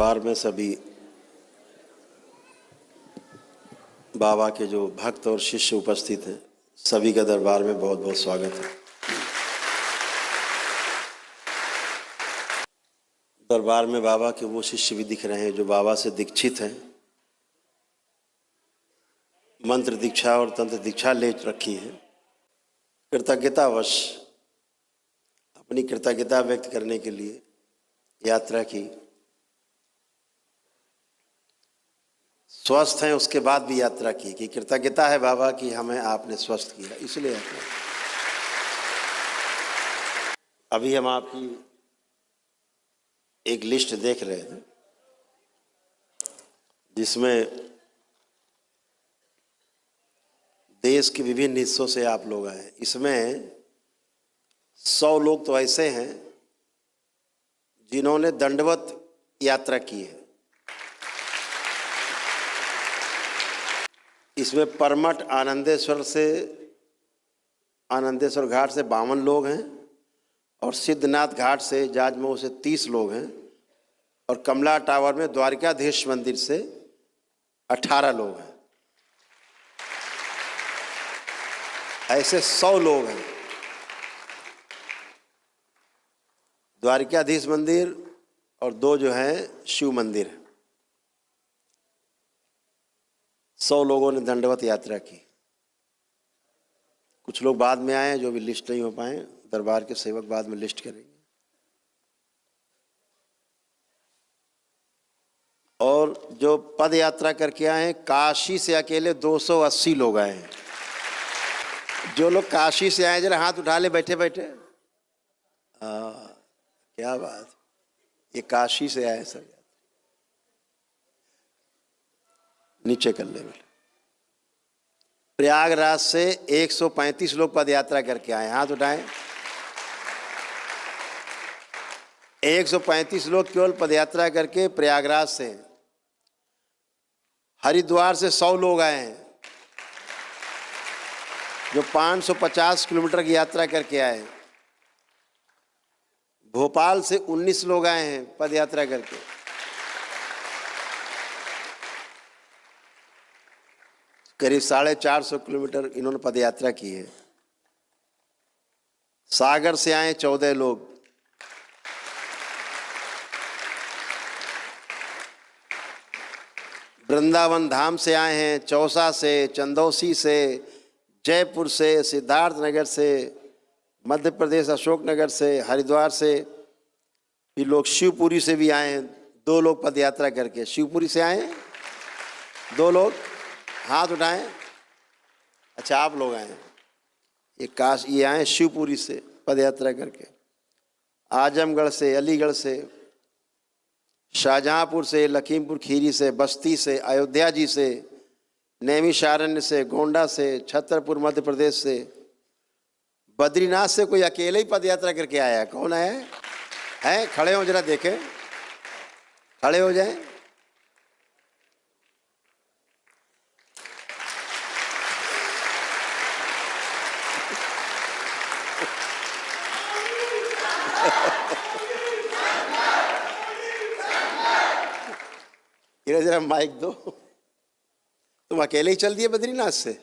दरबार में सभी बाबा के जो भक्त और शिष्य उपस्थित हैं, सभी का दरबार में बहुत बहुत स्वागत है। दरबार में बाबा के वो शिष्य भी दिख रहे हैं जो बाबा से दीक्षित हैं, मंत्र दीक्षा और तंत्र दीक्षा ले रखी है। कृतज्ञतावश अपनी कृतज्ञता व्यक्त करने के लिए यात्रा की। स्वस्थ हैं उसके बाद भी यात्रा की कि कृतज्ञता है बाबा कि हमें आपने स्वस्थ किया, इसलिए यात्रा। अभी हम आपकी एक लिस्ट देख रहे थे जिसमें देश के विभिन्न हिस्सों से आप लोग आए। इसमें 100 लोग तो ऐसे हैं जिन्होंने दंडवत यात्रा की है। इसमें परमठ आनंदेश्वर घाट से 52 लोग हैं और सिद्धनाथ घाट से जाजमऊ से 30 लोग हैं और कमला टावर में द्वारिकाधीश मंदिर से 18 लोग हैं। ऐसे 100 लोग हैं। द्वारिकाधीश मंदिर और 2 जो हैं शिव मंदिर। 100 लोगों ने दंडवत यात्रा की। कुछ लोग बाद में आए जो भी लिस्ट नहीं हो पाए, दरबार के सेवक बाद में लिस्ट करेंगे। और जो पद यात्रा करके आए हैं, काशी से अकेले 280 लोग आए हैं। जो लोग काशी से आए जरा हाथ उठा ले बैठे बैठे। क्या बात, ये काशी से आए सब। नीचे कर ले। प्रयागराज से 135 लोग पद यात्रा करके आए, हाथ उठाएं। 135 लोग केवल पद यात्रा करके प्रयागराज से। हरिद्वार से 100 लोग आए हैं जो 550 किलोमीटर की यात्रा करके आए। भोपाल से 19 लोग आए हैं पद यात्रा करके। करीब 450 किलोमीटर इन्होंने पदयात्रा की है। सागर से आए 14 लोग। वृंदावन धाम से आए हैं, चौसा से, चंदौसी से, जयपुर से, सिद्धार्थनगर से, मध्य प्रदेश अशोकनगर से, हरिद्वार से भी लोग। शिवपुरी से भी आए हैं 2 लोग पदयात्रा करके। शिवपुरी से आए हैं 2 लोग, हाथ उठाएं। अच्छा, आप लोग आए। ये आए शिवपुरी से पदयात्रा करके। आजमगढ़ से, अलीगढ़ से, शाहजहांपुर से, लखीमपुर खीरी से, बस्ती से, अयोध्या जी से, नैमिषारण्य से, गोंडा से, छतरपुर मध्य प्रदेश से। बद्रीनाथ से कोई अकेले ही पदयात्रा करके आया। कौन आया है? खड़े हो जरा देखें, खड़े हो जाएं। जरा माइक दो। तुम अकेले ही चल दिए बद्रीनाथ से?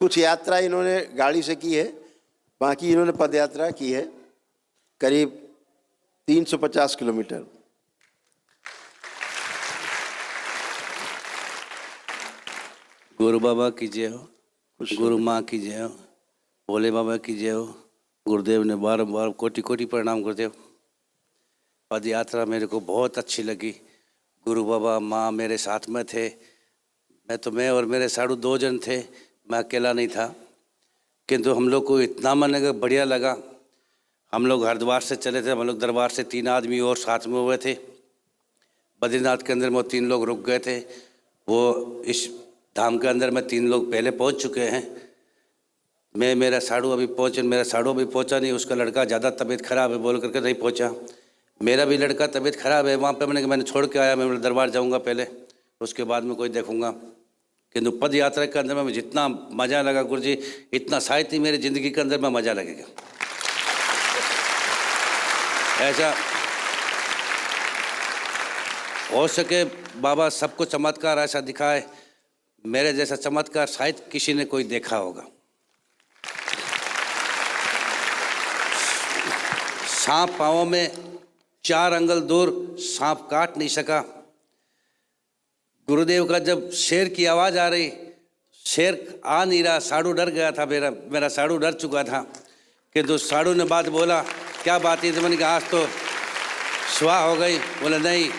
कुछ यात्रा इन्होंने गाड़ी से की है, बाकी इन्होंने पद यात्रा की है करीब 350 किलोमीटर। गुरु बाबा की जय हो, गुरु माँ की जय हो, भोले बाबा की जय हो। गुरुदेव ने बार कोटि कोटि प्रणाम गुरुदेव। पद यात्रा मेरे को बहुत अच्छी लगी। गुरु बाबा माँ मेरे साथ में थे। मैं और मेरे साढ़ू 2 जन थे, मैं अकेला नहीं था। किंतु हम लोग को इतना मन बढ़िया लगा। हम लोग हरिद्वार से चले थे, हम लोग दरबार से 3 आदमी और साथ में हुए थे। बद्रीनाथ के अंदर में 3 लोग रुक गए थे। वो इस धाम के अंदर में 3 लोग पहले पहुंच चुके हैं। मेरा साड़ू अभी पहुंचा नहीं। उसका लड़का ज़्यादा तबीयत खराब है बोल करके नहीं पहुंचा। मेरा भी लड़का तबीयत खराब है। वहाँ पे मैंने छोड़ के आया। मैं दरबार जाऊँगा पहले, उसके बाद में कोई देखूँगा। किंतु पद यात्रा के अंदर में जितना मज़ा लगा गुरु जी, इतना शायद ही मेरी ज़िंदगी के अंदर में मज़ा लगेगा। ऐसा हो सके बाबा सबको चमत्कार ऐसा दिखाए, मेरे जैसा चमत्कार शायद किसी ने कोई देखा होगा। सांप पाँवों में 4 अंगुल दूर, सांप काट नहीं सका। गुरुदेव का जब शेर की आवाज़ आ रही, शेर आ नहीं रहा, साड़ू डर गया था, मेरा साड़ू डर चुका था। कि तो साड़ू ने बात बोला, क्या बात है? तो मैंने कहा आज तो सुहा हो गई। बोले नहीं,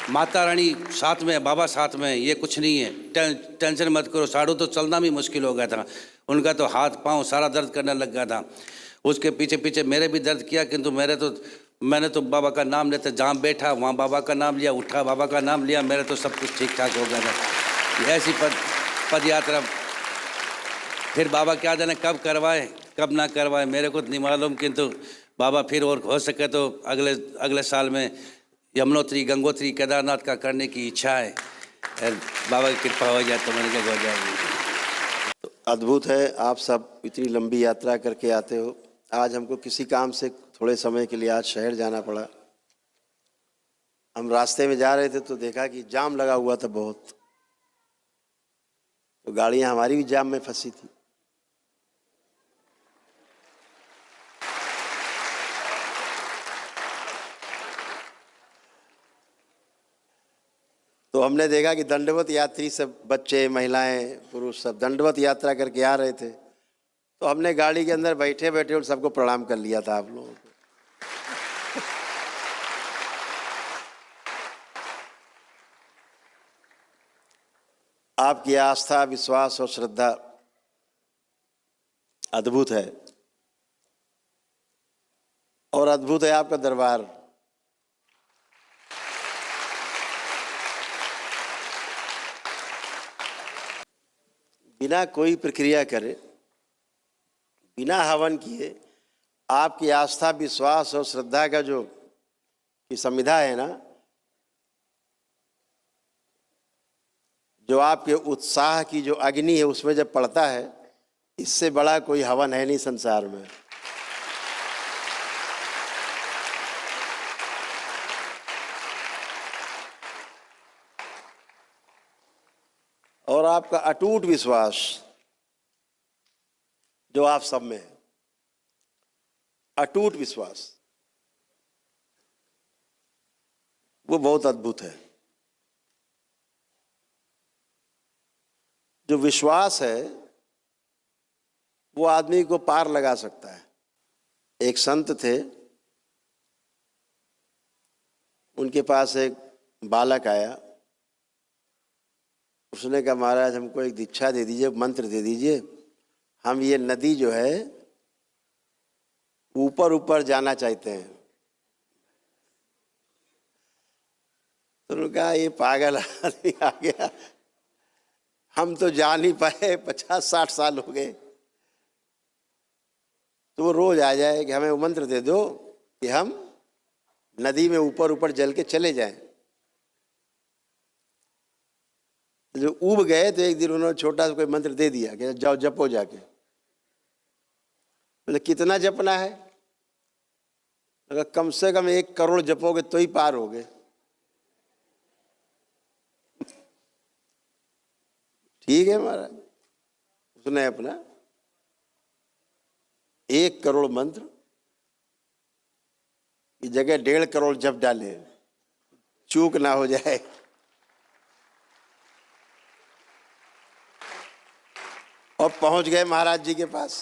माता रानी साथ में, बाबा साथ में, ये कुछ नहीं है, टेंशन मत करो। साड़ू तो चलना भी मुश्किल हो गया था, उनका तो हाथ पाँव सारा दर्द करने लग गया था। उसके पीछे पीछे मेरे भी दर्द किया, किंतु मैंने तो बाबा का नाम लेते, जहाँ बैठा वहाँ बाबा का नाम लिया, उठा बाबा का नाम लिया, मेरे तो सब कुछ ठीक ठाक हो गया था। ऐसी पद यात्रा फिर बाबा क्या जाने कब करवाए कब ना करवाए, मेरे को नहीं मालूम, किंतु बाबा फिर और हो सके तो अगले साल में यमुनोत्री, गंगोत्री, केदारनाथ का करने की इच्छा है। बाबा की कृपा हो जाए तो मैंने क्या हो जाएगी। तो अद्भुत है, आप सब इतनी लंबी यात्रा करके आते हो। आज हमको किसी काम से थोड़े समय के लिए आज शहर जाना पड़ा। हम रास्ते में जा रहे थे तो देखा कि जाम लगा हुआ था बहुत, तो गाड़ियां हमारी भी जाम में फंसी थी। तो हमने देखा कि दंडवत यात्री सब, बच्चे, महिलाएं, पुरुष सब दंडवत यात्रा करके आ रहे थे। तो हमने गाड़ी के अंदर बैठे बैठे उन सबको प्रणाम कर लिया था आप लोगों को। आपकी आस्था, विश्वास और श्रद्धा अद्भुत है, और अद्भुत है आपका दरबार। बिना कोई प्रक्रिया करे, बिना हवन किए, आपकी आस्था, विश्वास और श्रद्धा का जो की समिधा है ना, जो आपके उत्साह की जो अग्नि है उसमें जब पड़ता है, इससे बड़ा कोई हवन है नहीं संसार में। और आपका अटूट विश्वास जो आप सब में है, अटूट विश्वास, वो बहुत अद्भुत है। जो विश्वास है वो आदमी को पार लगा सकता है। एक संत थे, उनके पास एक बालक आया। उसने कहा महाराज हमको एक दीक्षा दे दीजिए, मंत्र दे दीजिए, हम ये नदी जो है ऊपर ऊपर जाना चाहते हैं। तो उन्होंने कहा ये पागल आदमी आ गया, हम तो जा नहीं पाए, 50-60 साल हो गए। तो वो रोज आ जाए कि हमें वो मंत्र दे दो कि हम नदी में ऊपर ऊपर जल के चले जाएं। जो उब गए तो एक दिन उन्होंने छोटा सा कोई मंत्र दे दिया कि जाओ जपो जाके। बोले कितना जपना है? अगर कम से कम 1 करोड़ जपोगे तो ही पार होगे। ठीक है महाराज। उसने अपना 1 करोड़ मंत्र की जगह 1.5 करोड़ जप डाले, चूक ना हो जाए। और पहुंच गए महाराज जी के पास।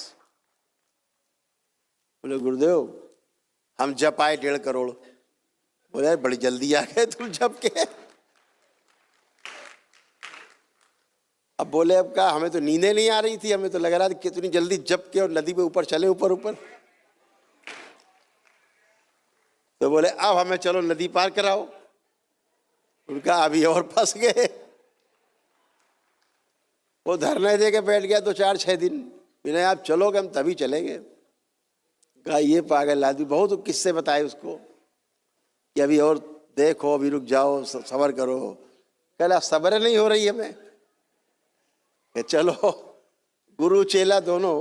बोले गुरुदेव हम जप आए 1.5 करोड़। बोले बड़ी जल्दी आ गए तुम जप के। अब बोले अब क्या, हमें तो नींदें नहीं आ रही थी, हमें तो लग रहा था कितनी जल्दी जप के और नदी पे ऊपर चले ऊपर ऊपर। तो बोले अब हमें चलो नदी पार कराओ। उनका अभी और फंस गए। वो धरने दे के बैठ गया 2-4-6 दिन। बिना आप चलोगे हम तभी चलेंगे। कहा ये पागल आदमी, बहुत किस्से बताए उसको कि अभी और देखो, अभी रुक जाओ, सब्र करो। कहला सब्र नहीं हो रही हमें। चलो गुरु चेला दोनों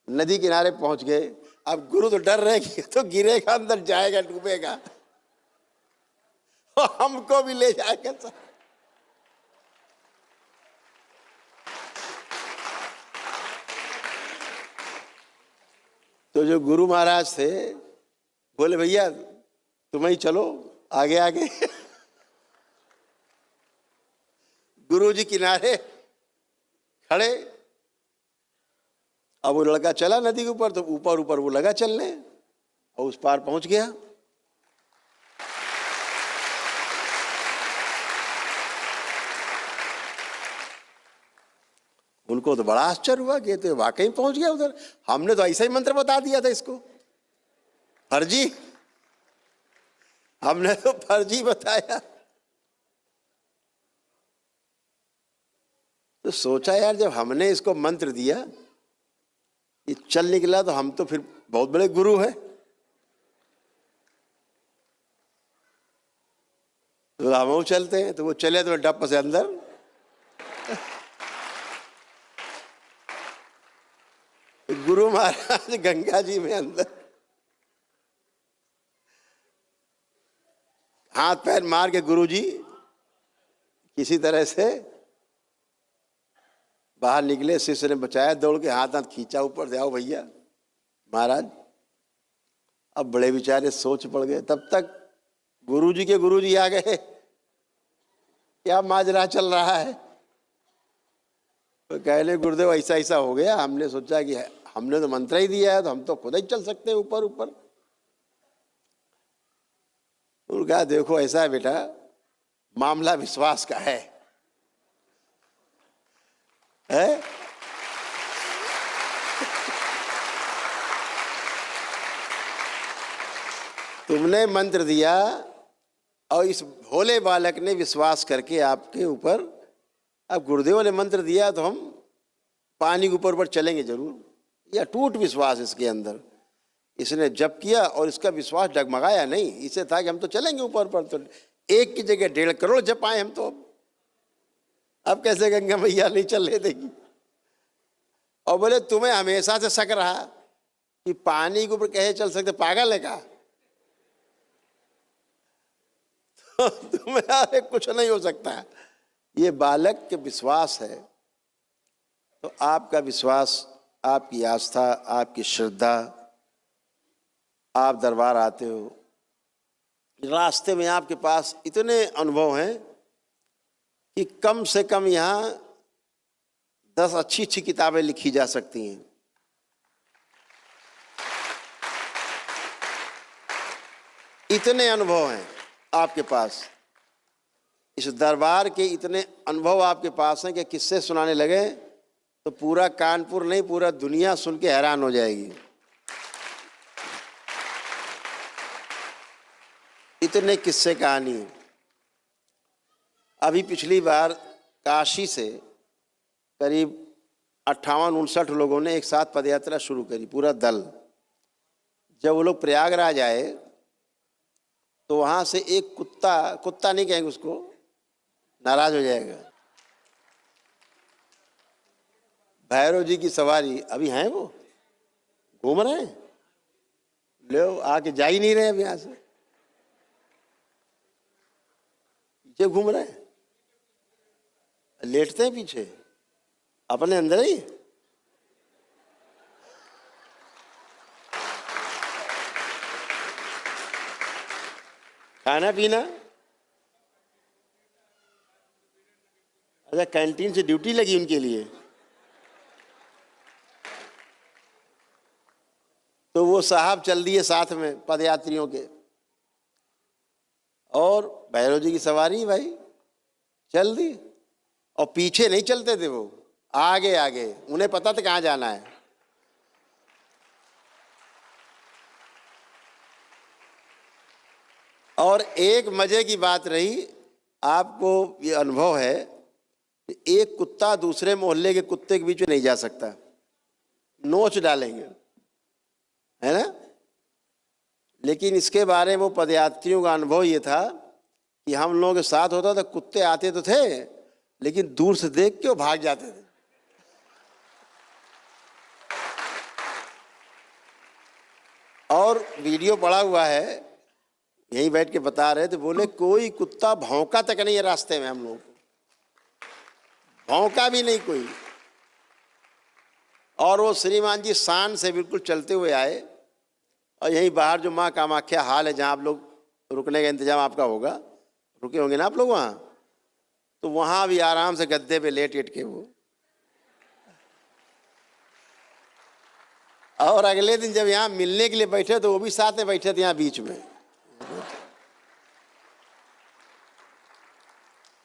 नदी किनारे पहुंच गए। अब गुरु तो डर रहे कि तो गिरेगा, अंदर जाएगा, डूबेगा और हमको भी ले जाएगा साथ। तो जो गुरु महाराज थे बोले भैया तुम ही चलो आगे आगे। गुरु जी किनारे खड़े। अब वो लड़का चला नदी के ऊपर, तो ऊपर ऊपर वो लगा चलने और उस पार पहुंच गया। उनको तो बड़ा आश्चर्य हुआ कि तो वाकई पहुंच गया उधर, हमने तो ऐसा ही मंत्र बता दिया था इसको, फर्जी, हमने तो फर्जी बताया। तो सोचा यार जब हमने इसको मंत्र दिया ये चल निकला तो हम तो फिर बहुत बड़े गुरु हैं। तो हम चलते हैं, तो वो चले तो डप से अंदर। गुरु महाराज गंगा जी में अंदर हाथ पैर मार के गुरु जी किसी तरह से बाहर निकले। शिष्य ने बचाया, दौड़ के हाथ हाथ खींचा ऊपर से, आओ भैया महाराज। अब बड़े बेचारे सोच पड़ गए। तब तक गुरु जी के गुरु जी आ गए, क्या माजरा चल रहा है। तो कहने गुरुदेव ऐसा ऐसा हो गया, हमने सोचा कि हमने तो मंत्र ही दिया है तो हम तो खुद ही चल सकते हैं ऊपर ऊपर। उन्होंने कहा देखो ऐसा है बेटा, मामला विश्वास का है? तुमने मंत्र दिया और इस भोले बालक ने विश्वास करके आपके ऊपर, अब गुरुदेव ने मंत्र दिया तो हम पानी के ऊपर चलेंगे जरूर। या टूट विश्वास इसके अंदर, इसने जप किया और इसका विश्वास डगमगाया नहीं। इसे था कि हम तो चलेंगे ऊपर पर, तो 1 की जगह 1.5 करोड़ जप आए हम तो। अब कैसे गंगा मैया नहीं चलने देगी। और बोले तुम्हें हमेशा से शक रहा कि पानी के ऊपर कैसे चल सकते, पागल है का? तो तुम्हें अरे कुछ नहीं हो सकता। ये बालक के विश्वास है। तो आपका विश्वास, आपकी आस्था, आपकी श्रद्धा, आप दरबार आते हो, रास्ते में आपके पास इतने अनुभव हैं कि कम से कम यहाँ 10 अच्छी अच्छी किताबें लिखी जा सकती हैं। इतने अनुभव हैं आपके पास, इस दरबार के इतने अनुभव आपके पास हैं कि किस्से सुनाने लगे तो पूरा कानपुर नहीं पूरा दुनिया सुन के हैरान हो जाएगी। इतने किस्से कहानी है। अभी पिछली बार काशी से करीब 58-59 लोगों ने एक साथ पदयात्रा शुरू करी, पूरा दल। जब वो लोग प्रयागराज आए तो वहाँ से एक कुत्ता नहीं कहेंगे उसको, नाराज हो जाएगा, भैरव जी की सवारी अभी हैं, वो घूम रहे हैं, ले आके जा ही नहीं रहे। अब यहाँ से पीछे घूम रहे हैं, लेटते हैं पीछे अपने अंदर ही। खाना पीना, अच्छा कैंटीन से ड्यूटी लगी उनके लिए। तो वो साहब चल दिए साथ में पदयात्रियों के, और भैरव जी की सवारी भाई चल दी। और पीछे नहीं चलते थे वो, आगे आगे, उन्हें पता था कहाँ जाना है। और एक मजे की बात रही, आपको ये अनुभव है कि एक कुत्ता दूसरे मोहल्ले के कुत्ते के बीच में नहीं जा सकता, नोच डालेंगे, है ना। लेकिन इसके बारे में वो पदयात्रियों का अनुभव ये था कि हम लोगों के साथ होता था, कुत्ते आते तो थे लेकिन दूर से देख के वो भाग जाते थे। और वीडियो पड़ा हुआ है, यहीं बैठ के बता रहे थे, बोले कोई कुत्ता भौंका तक नहीं है रास्ते में, हम लोग भौंका भी नहीं कोई। और वो श्रीमान जी शान से बिल्कुल चलते हुए आए, और यहीं बाहर जो माँ कामाख्या हाल है, जहाँ आप लोग रुकने का इंतजाम आपका होगा, रुके होंगे ना आप लोग वहाँ, तो वहाँ भी आराम से गद्दे पे लेट के वो। और अगले दिन जब यहाँ मिलने के लिए बैठे तो वो भी साथ में बैठे थे यहाँ बीच में।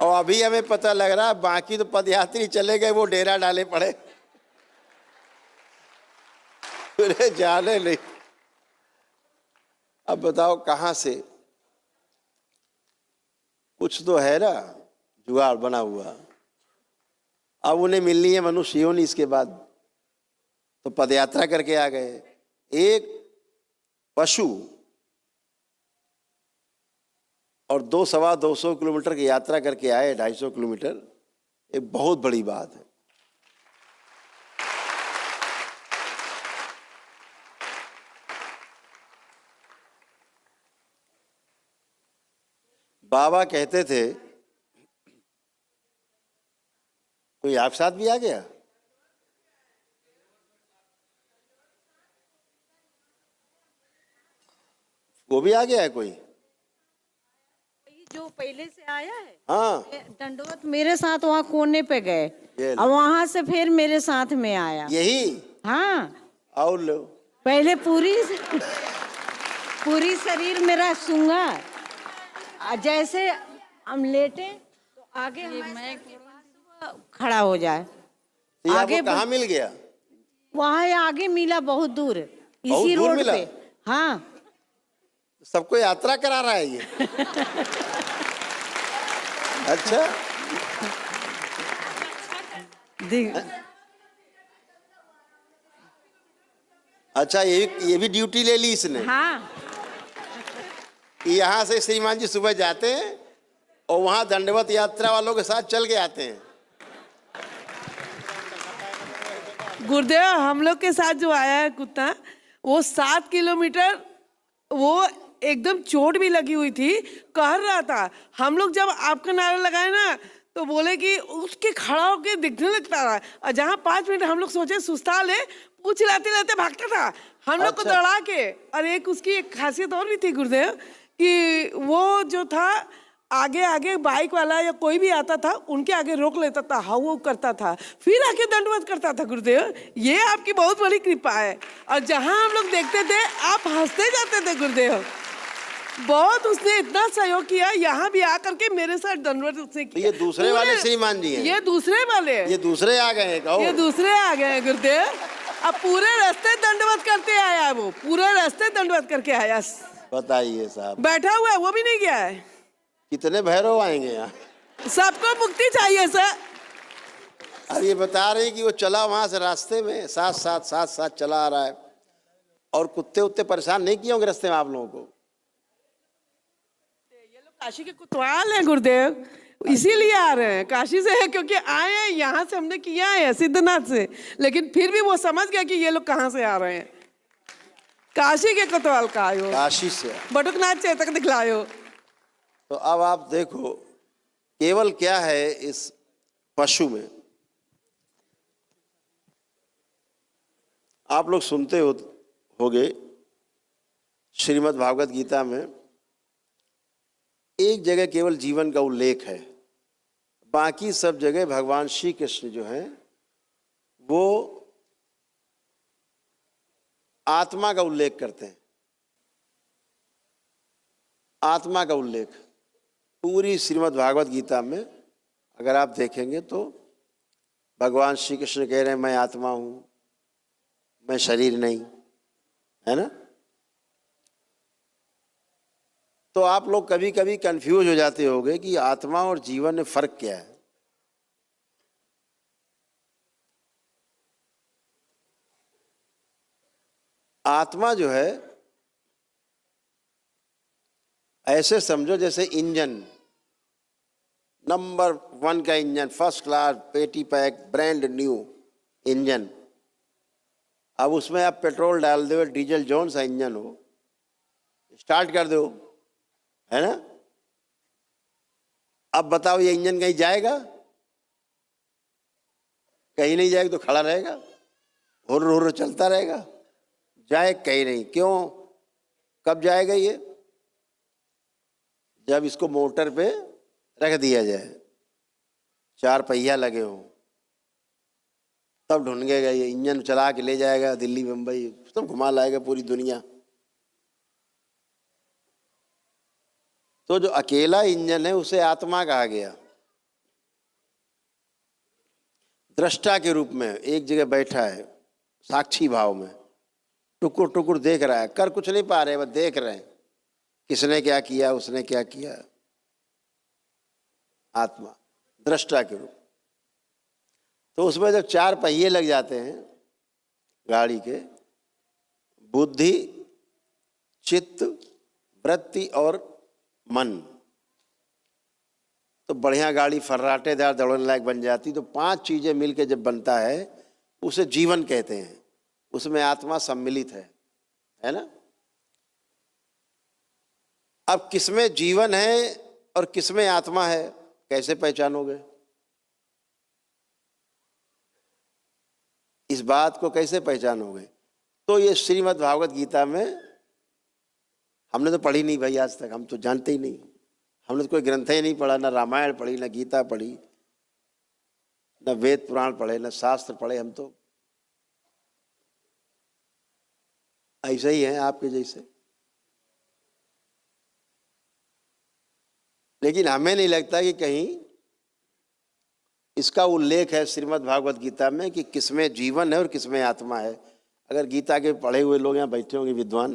और अभी हमें पता लग रहा है बाकी तो पदयात्री चले गए, वो डेरा डाले पड़े, पूरे जाने नहीं। अब बताओ कहाँ से, कुछ तो है ना जुगाड़ बना हुआ। अब उन्हें मिलनी है मनुष्य योनि, इसके बाद तो पदयात्रा करके आ गए। एक पशु और 200-225 किलोमीटर की यात्रा करके आए, 250 किलोमीटर, एक बहुत बड़ी बात है। बाबा कहते थे, कोई आप साथ भी आ गया? वो भी आ गया है कोई? जो पहले से आया है, हाँ, दंडवत मेरे साथ वहाँ कोने पे गए, ये लो। और वहाँ से फिर मेरे साथ में आया। यही? हाँ, और लो। पहले पूरी शरीर मेरा सूंगा, जैसे हम लेटे तो आगे मैं खड़ा हो जाए। आगे कहाँ मिल गया? वहाँ आगे मिला, बहुत दूर, बहुत इसी दूर रोड मिला? पे। हाँ, सबको यात्रा करा रहा है ये। अच्छा, अच्छा, ये भी ड्यूटी ले ली इसने। हाँ, यहाँ से श्रीमान जी सुबह जाते हैं और वहाँ दंडवत यात्रा वालों के साथ चल के आते हैं। गुरुदेव हम लोग के साथ जो आया है कुत्ता, वो 7 किलोमीटर, वो एकदम चोट भी लगी हुई थी, कह रहा था। हम लोग जब आपका नारा लगाए ना, तो बोले कि उसके खड़ा होके दिखने लगता रहा, और जहाँ 5 मिनट हम लोग सोचे सुस्ता ले, पूछ लाते लाते भागता था हम लोग को अच्छा। दौड़ा के। और एक उसकी एक खासियत और भी थी गुरुदेव, कि वो जो था आगे आगे बाइक वाला या कोई भी आता था, उनके आगे रोक लेता था, हाउ करता था, फिर आके दंडवत करता था। गुरुदेव ये आपकी बहुत बड़ी कृपा है, और जहाँ हम लोग देखते थे आप हंसते जाते थे गुरुदेव। बहुत उसने इतना सहयोग किया, यहाँ भी आकर के मेरे साथ दंडवत उसने किया। ये दूसरे वाले श्रीमान जी हैं? ये दूसरे वाले, ये दूसरे आ गए हैं, कहो। ये दूसरे आ गए हैं गुरुदेव। अब पूरे रास्ते दंडवत करते आया, वो पूरे रास्ते दंडवत करके आया। बताइए साहब, बैठा हुआ है, वो भी नहीं गया है। कितने भैरव आएंगे यहाँ? सबको मुक्ति चाहिए सर। अब ये बता रहे हैं कि वो चला वहां से रास्ते में, साथ साथ चला आ रहा है, और कुत्ते उत्ते परेशान नहीं किए होंगे रास्ते में आप लोगों को? काशी के कुतवाल हैं गुरुदेव, इसीलिए आ रहे हैं काशी से, है क्योंकि आए हैं यहाँ से, हमने किया है सिद्धनाथ से, लेकिन फिर भी वो समझ गया कि ये लोग कहाँ से आ रहे हैं। काशी के कुतवाल का आयो, काशी से। बटुकनाथ चेतक दिखलायो। तो अब आप देखो केवल क्या है इस पशु में। आप लोग सुनते होगे श्रीमद् भागवत गीता में एक जगह केवल जीवन का उल्लेख है, बाकी सब जगह भगवान श्री कृष्ण जो हैं वो आत्मा का उल्लेख करते हैं। आत्मा का उल्लेख पूरी श्रीमद् भागवत गीता में अगर आप देखेंगे तो भगवान श्री कृष्ण कह रहे हैं मैं आत्मा हूं, मैं शरीर नहीं, है ना। तो आप लोग कभी कभी कंफ्यूज हो जाते होंगे कि आत्मा और जीवन में फर्क क्या है। आत्मा जो है ऐसे समझो जैसे इंजन, नंबर 1 का इंजन, फर्स्ट क्लास, पेटी पैक, ब्रांड न्यू इंजन। अब उसमें आप पेट्रोल डाल दो, डीजल जौन सा इंजन हो, स्टार्ट कर दो, है ना। अब बताओ ये इंजन कहीं जाएगा? कहीं नहीं जाएगा, तो खड़ा रहेगा, हुर्र हुर्र चलता रहेगा, जाए कहीं नहीं। क्यों? कब जाएगा ये? जब इसको मोटर पे रख दिया जाए, 4 पहिया लगे हों, तब ढूंढेगा ये। इंजन चला के ले जाएगा दिल्ली मुंबई, सब घुमा लाएगा पूरी दुनिया। तो जो अकेला इंजन है उसे आत्मा कहा गया। दृष्टा के रूप में एक जगह बैठा है, साक्षी भाव में, टुकुर टुकुर देख रहा है, कर कुछ नहीं पा रहे, बस देख रहे हैं किसने क्या किया, उसने क्या किया। आत्मा दृष्टा के रूप। तो उसमें जब 4 पहिए लग जाते हैं गाड़ी के, बुद्धि, चित्त, वृत्ति और मन, तो बढ़िया गाड़ी फर्राटेदार दौड़ने लायक बन जाती। तो 5 चीजें मिलके जब बनता है उसे जीवन कहते हैं। उसमें आत्मा सम्मिलित है ना। अब किसमें जीवन है और किसमें आत्मा है, कैसे पहचानोगे? इस बात को कैसे पहचानोगे? तो ये श्रीमद् भागवत गीता में, हमने तो पढ़ी नहीं भाई आज तक, हम तो जानते ही नहीं। हमने तो कोई ग्रंथ ही नहीं पढ़ा, ना रामायण पढ़ी, ना गीता पढ़ी, ना वेद पुराण पढ़े, ना शास्त्र पढ़े। हम तो ऐसे ही हैं आपके जैसे। लेकिन हमें नहीं लगता कि कहीं इसका उल्लेख है श्रीमद् भागवत गीता में कि किसमें जीवन है और किसमें आत्मा है। अगर गीता के पढ़े हुए लोग यहाँ बैठे होंगे विद्वान,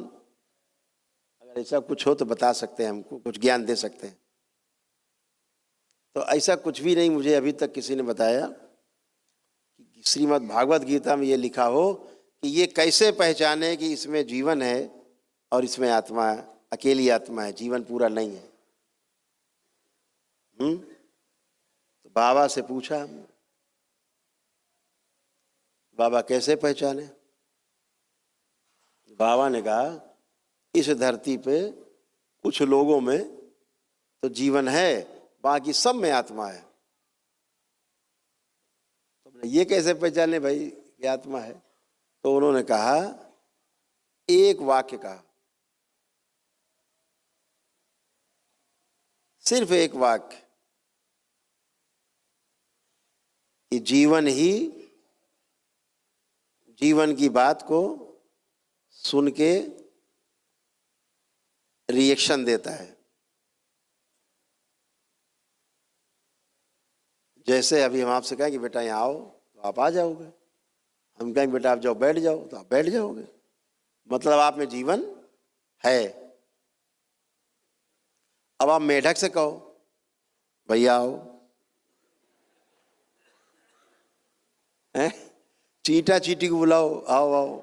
अगर ऐसा कुछ हो तो बता सकते हैं, हमको कुछ ज्ञान दे सकते हैं। तो ऐसा कुछ भी नहीं मुझे अभी तक किसी ने बताया कि श्रीमद् भागवत गीता में ये लिखा हो कि ये कैसे पहचाने कि इसमें जीवन है और इसमें आत्मा है, अकेली आत्मा है, जीवन पूरा नहीं है। तो बाबा से पूछा हमने, बाबा कैसे पहचाने? बाबा ने कहा इस धरती पे कुछ लोगों में तो जीवन है, बाकी सब में आत्मा है। तो ये कैसे पहचाने भाई ये आत्मा है? तो उन्होंने कहा, एक वाक्य कहा, सिर्फ एक वाक्य, कि जीवन ही जीवन की बात को सुन के रिएक्शन देता है। जैसे अभी हम आपसे कहें कि बेटा यहाँ आओ तो आप आ जाओगे, हम कहेंगे बेटा आप जाओ बैठ जाओ तो आप बैठ जाओगे, मतलब आप में जीवन है। अब आप मेढक से कहो भैया आओ, हैं? चींटा चींटी को बुलाओ आओ आओ,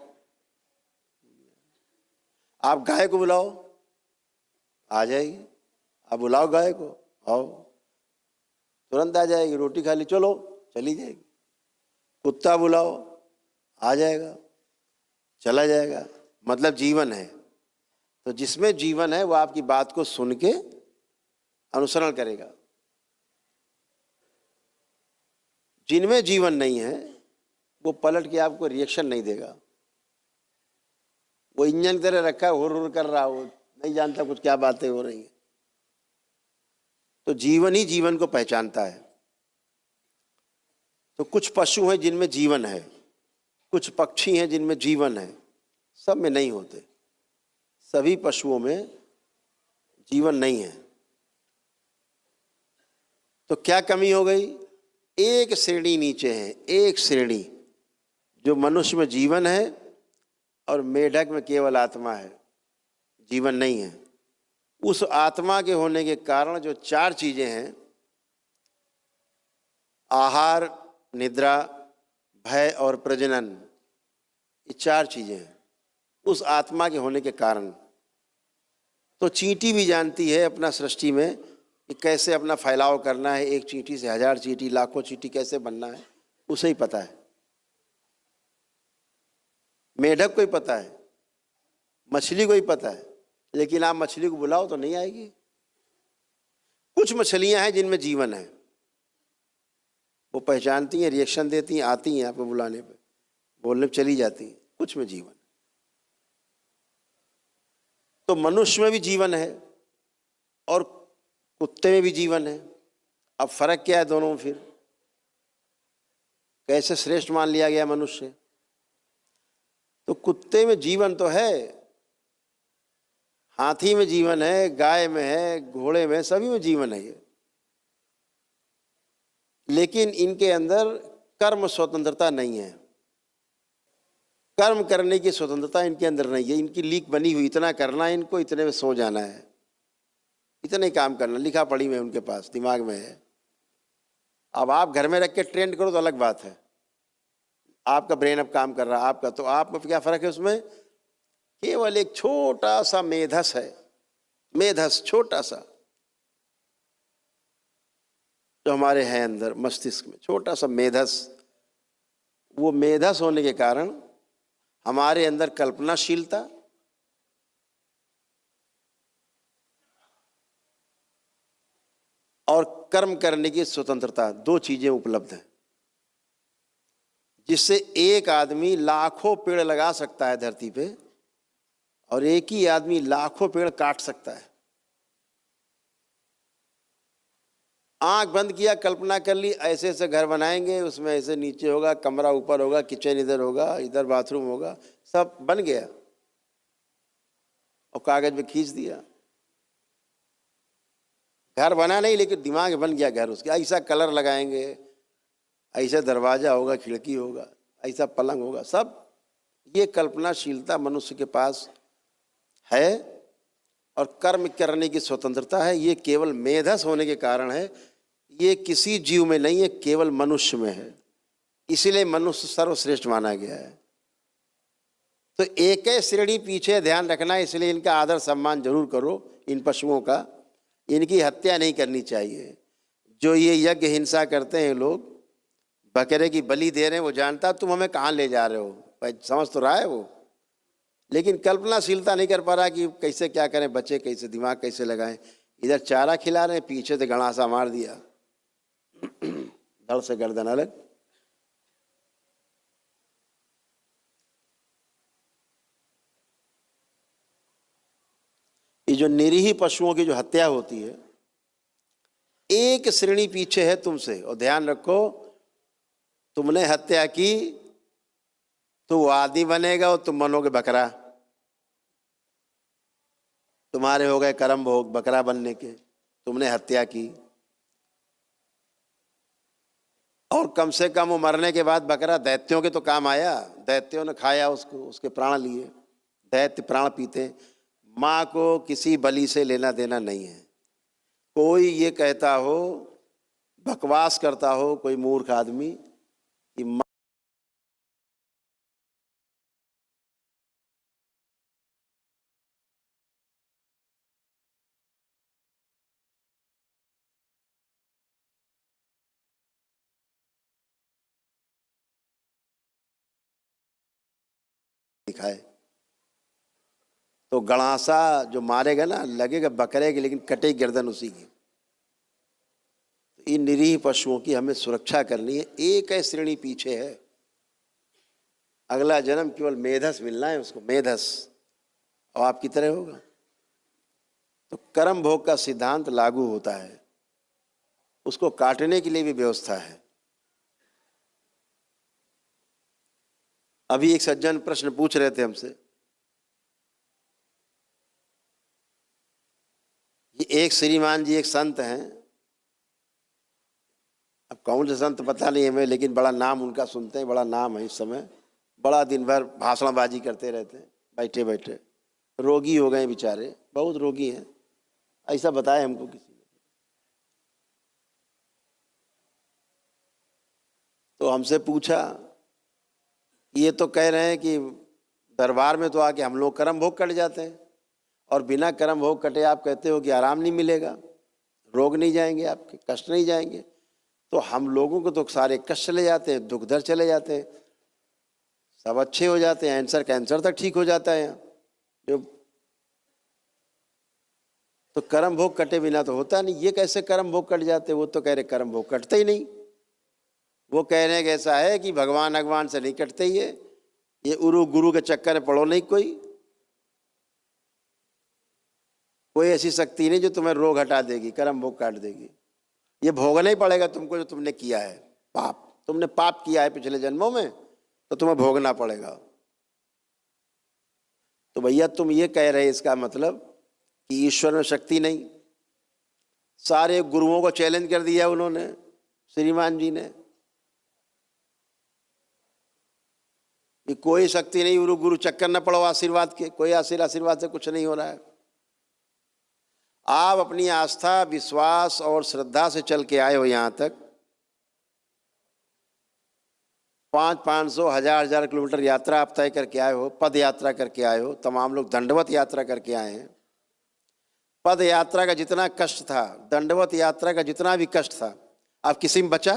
आप गाय को बुलाओ आ जाएगी, आप बुलाओ गाय को आओ तुरंत आ जाएगी, रोटी खा ली चलो चली जाएगी। कुत्ता बुलाओ आ जाएगा चला जाएगा, मतलब जीवन है। तो जिसमें जीवन है वो आपकी बात को सुन के अनुसरण करेगा। जिनमें जीवन नहीं है वो पलट के आपको रिएक्शन नहीं देगा। वो इंजन की तरह रखा है, हुर हुर कर रहा, वो नहीं जानता कुछ क्या बातें हो रही हैं। तो जीवन ही जीवन को पहचानता है। तो कुछ पशु हैं जिनमें जीवन है, कुछ पक्षी हैं जिनमें जीवन है, सब में नहीं होते। सभी पशुओं में जीवन नहीं है। तो क्या कमी हो गई? एक श्रेणी नीचे है, एक श्रेणी जो मनुष्य में जीवन है और मेढक में केवल आत्मा है, जीवन नहीं है। उस आत्मा के होने के कारण जो 4 चीजें हैं, आहार, निद्रा, भय और प्रजनन, ये 4 चीजें हैं उस आत्मा के होने के कारण। तो चींटी भी जानती है अपना सृष्टि में कि कैसे अपना फैलाव करना है, एक चींटी से 1000 चींटी, लाखों चींटी कैसे बनना है, उसे ही पता है। मेढक को ही पता है, मछली को ही पता है, लेकिन आप मछली को बुलाओ तो नहीं आएगी। कुछ मछलियां हैं जिनमें जीवन है, वो पहचानती हैं, रिएक्शन देती हैं, आती हैं आपको बुलाने पे, बोलने पे चली जाती हैं। कुछ में जीवन। तो मनुष्य में भी जीवन है और कुत्ते में भी जीवन है। अब फर्क क्या है दोनों में? फिर कैसे श्रेष्ठ मान लिया गया मनुष्य? तो कुत्ते में जीवन तो है, हाथी में जीवन है, गाय में है, घोड़े में, सभी में जीवन है ये। लेकिन इनके अंदर कर्म स्वतंत्रता नहीं है। कर्म करने की स्वतंत्रता इनके अंदर नहीं है। इनकी लीक बनी हुई, इतना करना है इनको, इतने में सो जाना है, इतने काम करना, लिखा पढ़ी में उनके पास दिमाग में है। अब आप घर में रख के ट्रेंड करो तो अलग बात है, आपका ब्रेन अब काम कर रहा है आपका, तो आप में क्या फर्क है उसमें? केवल एक छोटा सा मेधस है, मेधस छोटा सा जो हमारे हैं अंदर मस्तिष्क में, छोटा सा मेधस। वो मेधस होने के कारण हमारे अंदर कल्पनाशीलता और कर्म करने की स्वतंत्रता, दो चीजें उपलब्ध हैं, जिससे एक आदमी लाखों पेड़ लगा सकता है धरती पे और एक ही आदमी लाखों पेड़ काट सकता है। आंख बंद किया, कल्पना कर ली, ऐसे ऐसे घर बनाएंगे, उसमें ऐसे नीचे होगा, कमरा ऊपर होगा, किचन इधर होगा, इधर बाथरूम होगा, सब बन गया और कागज में खींच दिया। घर बना नहीं, लेकिन दिमाग में बन गया घर उसके। ऐसा कलर लगाएंगे, ऐसा दरवाजा होगा, खिड़की होगा, ऐसा पलंग होगा, सब ये कल्पनाशीलता मनुष्य के पास है। और कर्म करने की स्वतंत्रता है, ये केवल मेधस होने के कारण है। ये किसी जीव में नहीं है, केवल मनुष्य में है। इसीलिए मनुष्य सर्वश्रेष्ठ माना गया है। तो एक श्रेणी पीछे ध्यान रखना, इसलिए इनका आदर सम्मान जरूर करो। इन पशुओं का, इनकी हत्या नहीं करनी चाहिए। जो ये यज्ञ हिंसा करते हैं लोग, बकरे की बलि दे रहे हैं, वो जानता तुम हमें कहाँ ले जा रहे हो, समझ तो रहा है वो, लेकिन कल्पनाशीलता नहीं कर पा रहा कि कैसे क्या करें, बच्चे कैसे, दिमाग कैसे लगाएं। इधर चारा खिला रहे हैं, पीछे से गड़ासा मार दिया, धड़ से गर्दन अलग। ये जो निरीह पशुओं की जो हत्या होती है, एक श्रेणी पीछे है तुमसे। और ध्यान रखो, तुमने हत्या की तो वो आदमी बनेगा और तुम बनोगे बकरा। तुम्हारे हो गए कर्म भोग बकरा बनने के, तुमने हत्या की। और कम से कम वो मरने के बाद बकरा दैत्यों के तो काम आया, दैत्यों ने खाया उसको, उसके प्राण लिए। दैत्य प्राण पीते। माँ को किसी बलि से लेना देना नहीं है। कोई ये कहता हो, बकवास करता हो कोई मूर्ख आदमी कि माँ दिखाए, तो गड़ासा जो मारेगा ना, लगेगा बकरे की, लेकिन कटेगी गर्दन उसी की। तो इन निरीह पशुओं की हमें सुरक्षा करनी है। एक है श्रेणी पीछे है, अगला जन्म केवल मेधस मिलना है उसको, मेधस, और आपकी तरह होगा। तो कर्म भोग का सिद्धांत लागू होता है, उसको काटने के लिए भी व्यवस्था है। अभी एक सज्जन प्रश्न पूछ रहे थे हमसे, ये एक श्रीमान जी एक संत हैं, अब कौन से संत पता नहीं हमें, लेकिन बड़ा नाम उनका सुनते हैं, बड़ा नाम है इस समय। बड़ा दिन भर भाषणबाजी करते रहते हैं बैठे बैठे। रोगी हो गए बेचारे, बहुत रोगी हैं, ऐसा बताया हमको किसी ने। तो हमसे पूछा, ये तो कह रहे हैं कि दरबार में तो आके हम लोग कर्म भोग कट जाते हैं, और बिना कर्म भोग कटे आप कहते हो कि आराम नहीं मिलेगा, रोग नहीं जाएंगे आपके, कष्ट नहीं जाएंगे। तो हम लोगों को तो सारे कष्ट चले जाते हैं, दुख दर्द चले जाते हैं, सब अच्छे हो जाते हैं, कैंसर तक ठीक हो जाता है यहाँ। जो तो कर्म भोग कटे बिना तो होता नहीं। ये कैसे कर्म भोग कट जाते? वो तो कह रहे कर्म भोग कटते ही नहीं। वो कह रहे हैं कि ऐसा है कि भगवान भगवान से नहीं कटते ही है, ये उरु गुरु के चक्कर में पड़ो नहीं। कोई ऐसी शक्ति नहीं जो तुम्हें रोग हटा देगी, कर्म भोग काट देगी। ये भोगना ही पड़ेगा तुमको जो तुमने किया है पाप। तुमने पाप किया है पिछले जन्मों में तो तुम्हें भोगना पड़ेगा। तो भैया तुम ये कह रहे, इसका मतलब कि ईश्वर में शक्ति नहीं। सारे गुरुओं को चैलेंज कर दिया उन्होंने, श्रीमान जी ने, कि कोई शक्ति नहीं, गुरु गुरु चक्कर न पड़ो आशीर्वाद के, कोई आशीर्वाद से कुछ नहीं हो रहा है। आप अपनी आस्था, विश्वास और श्रद्धा से चल के आए हो यहाँ तक। 500, 1000 किलोमीटर यात्रा आप तय करके आए हो, पद यात्रा करके आए हो। तमाम लोग दंडवत यात्रा करके आए हैं। पद यात्रा का जितना कष्ट था, दंडवत यात्रा का जितना भी कष्ट था, आप किसी में बचा?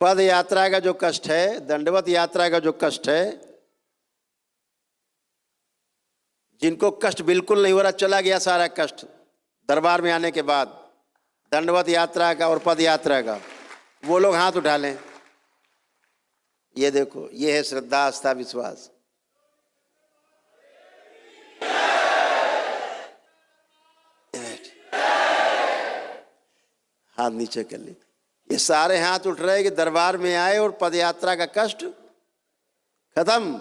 पद यात्रा का जो कष्ट है, दंडवत यात्रा का जो कष्ट है, जिनको कष्ट बिल्कुल नहीं हो रहा, चला गया सारा कष्ट दरबार में आने के बाद, दंडवत यात्रा का और पद यात्रा का, वो लोग हाथ उठा लें। ये देखो, ये है श्रद्धा, आस्था, विश्वास। हाथ नीचे कर ले। ये सारे हाथ उठ रहे हैं कि दरबार में आए और पद यात्रा का कष्ट खत्म,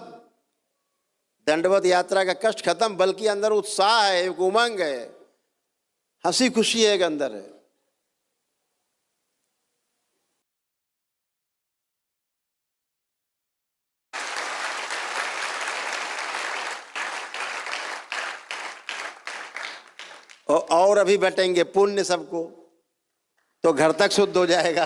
दंडवत यात्रा का कष्ट खत्म, बल्कि अंदर उत्साह है, एक उमंग है, हंसी खुशी है, एक अंदर है। और अभी बटेंगे पुण्य सबको, तो घर तक शुद्ध हो जाएगा।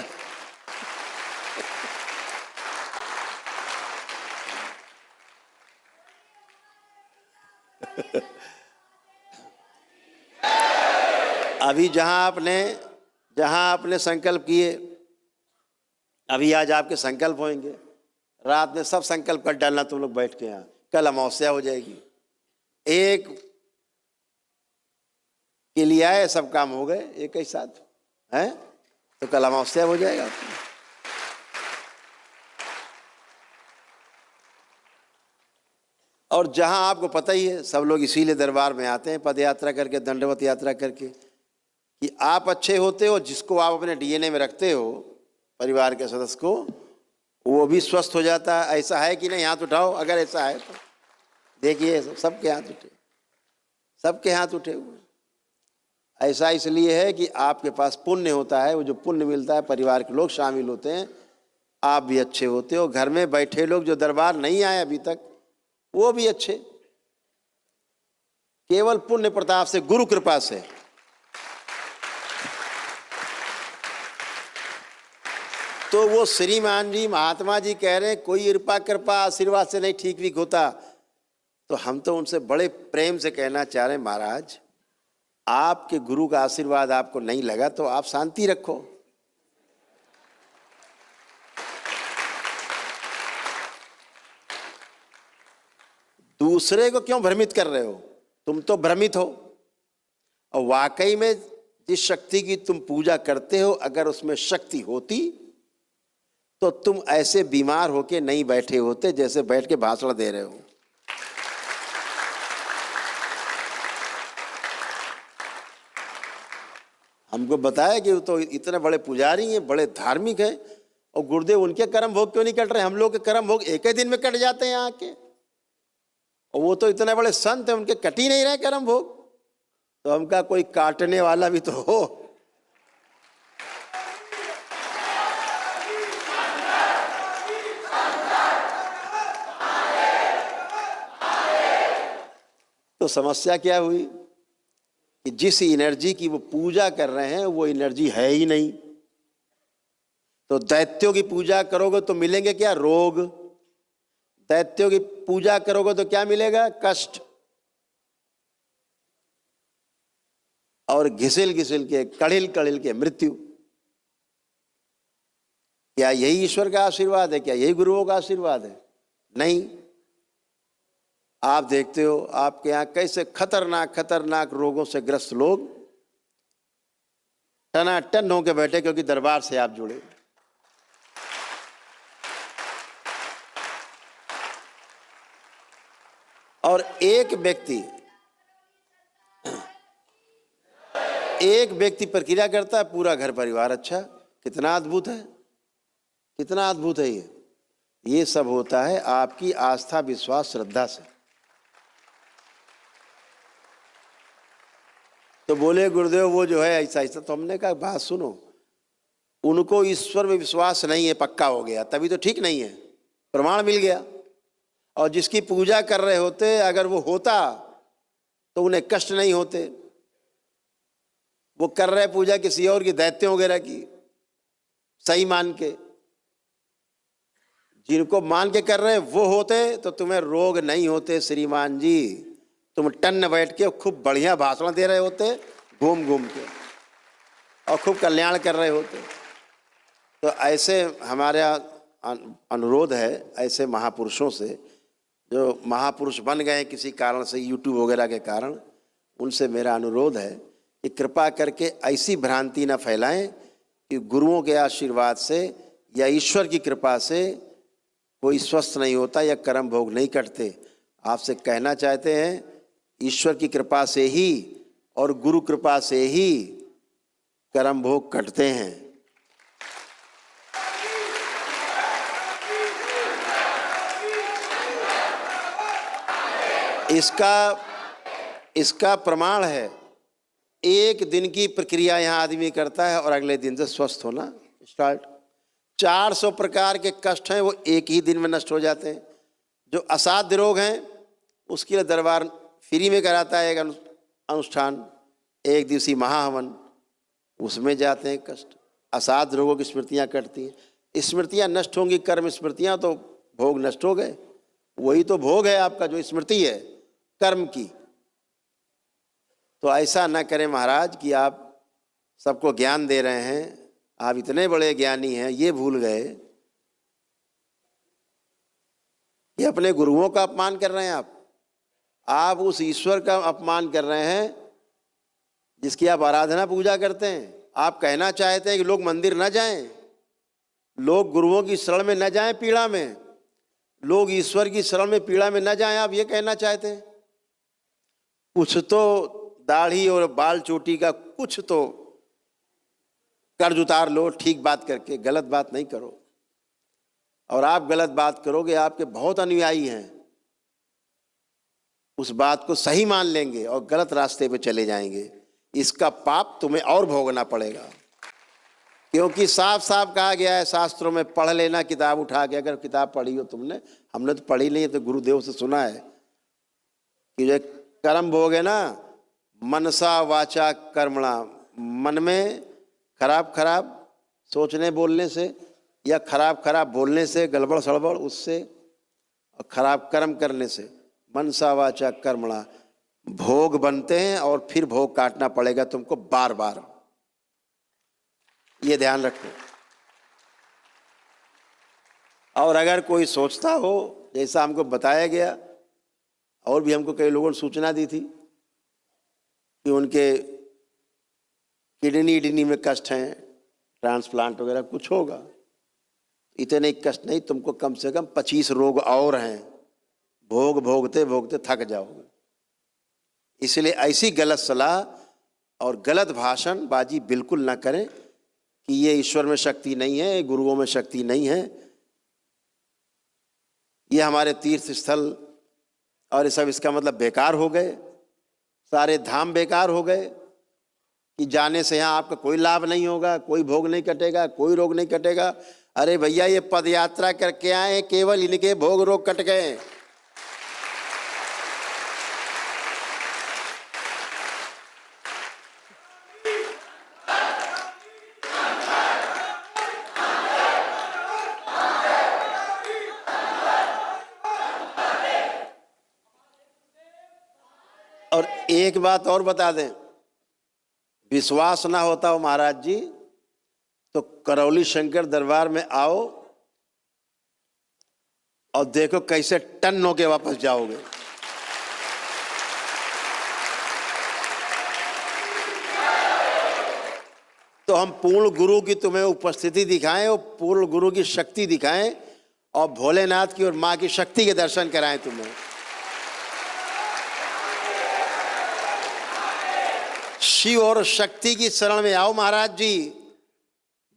अभी जहां आपने संकल्प किए, अभी आज आपके संकल्प होंगे। रात में सब संकल्प कर डालना तुम लोग बैठ के। यहाँ कल अमावस्या हो जाएगी, एक के लिए आए, सब काम हो गए एक ही साथ हैं, तो कल अमावस्या हो जाएगा। और जहां आपको पता ही है, सब लोग इसीलिए दरबार में आते हैं पद यात्रा करके, दंडवत यात्रा करके, कि आप अच्छे होते हो, जिसको आप अपने डीएनए में रखते हो, परिवार के सदस्य को, वो भी स्वस्थ हो जाता है। ऐसा है कि नहीं? हाथ उठाओ अगर ऐसा है तो। देखिए सबके हाथ उठे, सबके हाथ उठे हुए। ऐसा इसलिए है कि आपके पास पुण्य होता है, वो जो पुण्य मिलता है, परिवार के लोग शामिल होते हैं, आप भी अच्छे होते हो। घर में बैठे लोग जो दरबार नहीं आए अभी तक, वो भी अच्छे, केवल पुण्य प्रताप से, गुरु कृपा से। तो वो श्रीमान जी, महात्मा जी कह रहे हैं कोई कृपा आशीर्वाद से नहीं ठीक भी होता। तो हम तो उनसे बड़े प्रेम से कहना चाह रहे हैं, महाराज आपके गुरु का आशीर्वाद आपको नहीं लगा तो आप शांति रखो। दूसरे को क्यों भ्रमित कर रहे हो? तुम तो भ्रमित हो। और वाकई में जिस शक्ति की तुम पूजा करते हो, अगर उसमें शक्ति होती तो तुम ऐसे बीमार होके नहीं बैठे होते जैसे बैठ के भाषण दे रहे हो। हमको बताया कि वो तो इतने बड़े पुजारी हैं, बड़े धार्मिक हैं, और गुरुदेव उनके कर्म भोग क्यों नहीं कट रहे? हम लोग के कर्म भोग एक ही दिन में कट जाते हैं यहाँ के, और वो तो इतने बड़े संत हैं, उनके कट ही नहीं रहे कर्म भोग। तो हम कहा कोई काटने वाला भी तो हो। तो समस्या क्या हुई कि जिस एनर्जी की वो पूजा कर रहे हैं वो एनर्जी है ही नहीं। तो दैत्यों की पूजा करोगे तो मिलेंगे क्या? रोग। दैत्यों की पूजा करोगे तो क्या मिलेगा? कष्ट। और घिसिल घिसिल के, कड़िल कड़िल के मृत्यु। क्या यही ईश्वर का आशीर्वाद है? क्या यही गुरुओं का आशीर्वाद है? नहीं। आप देखते हो आपके यहाँ कैसे खतरनाक खतरनाक रोगों से ग्रस्त लोग टनाटन होकर बैठे, क्योंकि दरबार से आप जुड़े। और एक व्यक्ति प्रक्रिया करता है, पूरा घर परिवार अच्छा। कितना अद्भुत है, कितना अद्भुत है ये सब होता है आपकी आस्था, विश्वास, श्रद्धा से। तो बोले गुरुदेव वो जो है ऐसा ऐसा, तो हमने कहा बात सुनो, उनको ईश्वर में विश्वास नहीं है, पक्का हो गया, तभी तो ठीक नहीं है, प्रमाण मिल गया। और जिसकी पूजा कर रहे होते अगर वो होता तो उन्हें कष्ट नहीं होते। वो कर रहे पूजा किसी और की, दैत्यों वगैरह की, सही मान के, जिनको मान के कर रहे वो होते तो तुम्हें रोग नहीं होते श्रीमान जी। तुम टन बैठ के खूब बढ़िया भाषण दे रहे होते घूम घूम के, और खूब कल्याण कर रहे होते। तो ऐसे हमारा अनुरोध है ऐसे महापुरुषों से, जो महापुरुष बन गए किसी कारण से, यूट्यूब वगैरह के कारण, उनसे मेरा अनुरोध है कि कृपा करके ऐसी भ्रांति न फैलाएं कि गुरुओं के आशीर्वाद से या ईश्वर की कृपा से कोई स्वस्थ नहीं होता या कर्म भोग नहीं कटते। आपसे कहना चाहते हैं ईश्वर की कृपा से ही और गुरु कृपा से ही कर्म भोग कटते हैं। इसका प्रमाण है, एक दिन की प्रक्रिया यहाँ आदमी करता है और अगले दिन से स्वस्थ होना स्टार्ट। 400 प्रकार के कष्ट हैं वो एक ही दिन में नष्ट हो जाते हैं। जो असाध्य रोग हैं उसके लिए दरबार फ्री में कराता है एक अनुष्ठान, एक दिवसीय महाहवन, उसमें जाते हैं कष्ट। असाध्य रोगों की स्मृतियाँ कटती हैं। स्मृतियाँ नष्ट होंगी, कर्म स्मृतियाँ, तो भोग नष्ट हो गए। वही तो भोग है आपका, जो स्मृति है कर्म की। तो ऐसा न करें महाराज कि आप सबको ज्ञान दे रहे हैं, आप इतने बड़े ज्ञानी हैं, ये भूल गए ये अपने गुरुओं का अपमान कर रहे हैं। आप उस ईश्वर का अपमान कर रहे हैं जिसकी आप आराधना पूजा करते हैं। आप कहना चाहते हैं कि लोग मंदिर न जाएं, लोग गुरुओं की शरण में न जाएं पीड़ा में, लोग ईश्वर की शरण में पीड़ा में न जाएं, आप ये कहना चाहते हैं। कुछ तो दाढ़ी और बाल चोटी का कुछ तो कर्ज उतार लो, ठीक बात करके, गलत बात नहीं करो। और आप गलत बात करोगे, आपके बहुत अनुयायी हैं, उस बात को सही मान लेंगे और गलत रास्ते पे चले जाएंगे। इसका पाप तुम्हें और भोगना पड़ेगा, क्योंकि साफ साफ कहा गया है शास्त्रों में, पढ़ लेना किताब उठा के। अगर किताब पढ़ी हो तुमने, हमने तो पढ़ी नहीं है, तो गुरुदेव से सुना है कि जो कर्म भोग है ना, मनसा वाचा कर्मणा, मन में खराब खराब सोचने बोलने से या खराब खराब बोलने से, गड़बड़ सड़बड़ उससे, और खराब कर्म करने से, मनसा वाचा कर्मणा भोग बनते हैं और फिर भोग काटना पड़ेगा तुमको बार बार। ये ध्यान रखो। और अगर कोई सोचता हो, जैसा हमको बताया गया, और भी हमको कई लोगों ने सूचना दी थी कि उनके किडनी में कष्ट हैं, ट्रांसप्लांट वगैरह कुछ होगा, इतने कष्ट नहीं, तुमको कम से कम 25 रोग और हैं, भोग भोगते भोगते थक जाओगे। इसलिए ऐसी गलत सलाह और गलत भाषण बाजी बिल्कुल ना करें कि ये ईश्वर में शक्ति नहीं है, गुरुओं में शक्ति नहीं है, ये हमारे तीर्थ स्थल और ये सब इसका मतलब बेकार हो गए, सारे धाम बेकार हो गए, कि जाने से यहाँ आपका कोई लाभ नहीं होगा, कोई भोग नहीं कटेगा, कोई रोग नहीं कटेगा। अरे भैया, ये पद यात्रा करके आए, केवल इनके भोग रोग कट गए। और एक बात और बता दें, विश्वास ना होता हो महाराज जी, तो करौली शंकर दरबार में आओ और देखो कैसे टन होके वापस जाओगे। तो हम पूर्ण गुरु की तुम्हें उपस्थिति दिखाएं और पूर्ण गुरु की शक्ति दिखाएं और भोलेनाथ की और माँ की शक्ति के दर्शन कराएं तुम्हें। शिव और शक्ति की शरण में आओ महाराज जी।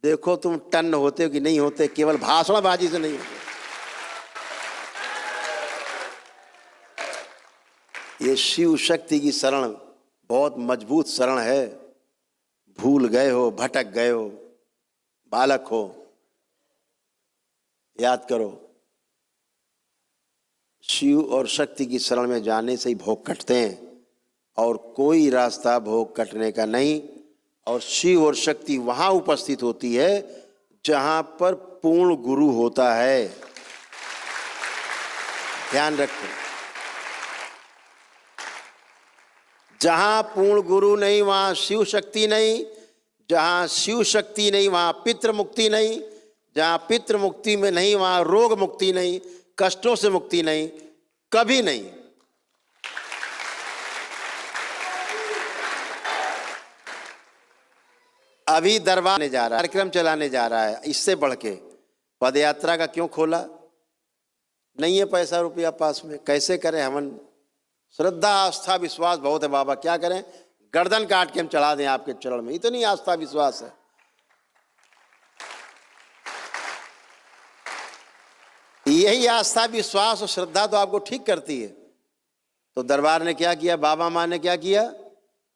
देखो तुम टन होते हो कि नहीं होते, केवल भाषणबाजी से नहीं होते। ये शिव शक्ति की शरण बहुत मजबूत शरण है। भूल गए हो, भटक गए हो, बालक हो, याद करो, शिव और शक्ति की शरण में जाने से ही भोग कटते हैं और कोई रास्ता भोग कटने का नहीं। और शिव और शक्ति वहां उपस्थित होती है जहां पर पूर्ण गुरु होता है। ध्यान रखो, जहां पूर्ण गुरु नहीं वहां शिव शक्ति नहीं, जहां शिव शक्ति नहीं वहां पितृ मुक्ति नहीं, जहां पितृ मुक्ति में नहीं वहां रोग मुक्ति नहीं, कष्टों से मुक्ति नहीं, कभी नहीं। अभी दरबार ने जा रहा है, कार्यक्रम चलाने जा रहा है, इससे बढ़ के पदयात्रा का क्यों खोला? नहीं है पैसा रुपया पास में, कैसे करें हवन? श्रद्धा आस्था विश्वास बहुत है बाबा, क्या करें? गर्दन काट के हम चढ़ा दें आपके चरण में, इतनी आस्था विश्वास है। यही आस्था विश्वास और श्रद्धा तो आपको ठीक करती है। तो दरबार ने क्या किया, बाबा माँ ने क्या किया?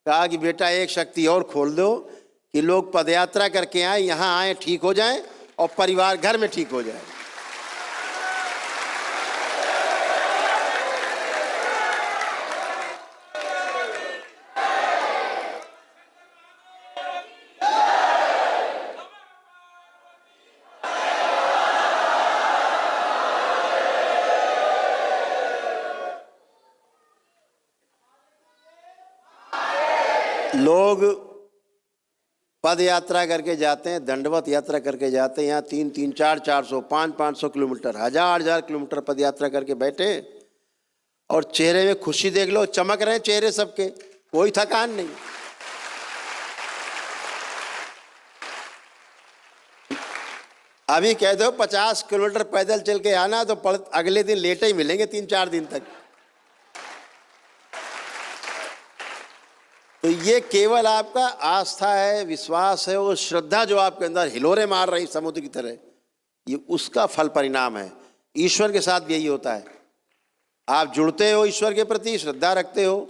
कहा कि बेटा एक शक्ति और खोल दो कि लोग पदयात्रा करके आए, यहाँ आए, ठीक हो जाएं और परिवार घर में ठीक हो जाए। लोग पद यात्रा करके जाते हैं, दंडवत यात्रा करके जाते हैं, यहाँ 300, 400, 500 किलोमीटर, 1000 किलोमीटर पद यात्रा करके बैठे और चेहरे में खुशी देख लो, चमक रहे हैं चेहरे सबके, कोई थकान नहीं। अभी कह दो 50 किलोमीटर पैदल चल के आना तो अगले दिन लेटे ही मिलेंगे 3-4 दिन तक। तो ये केवल आपका आस्था है, विश्वास है, वो श्रद्धा जो आपके अंदर हिलोरे मार रही समुद्र की तरह, ये उसका फल परिणाम है। ईश्वर के साथ भी यही होता है। आप जुड़ते हो ईश्वर के प्रति, श्रद्धा रखते हो,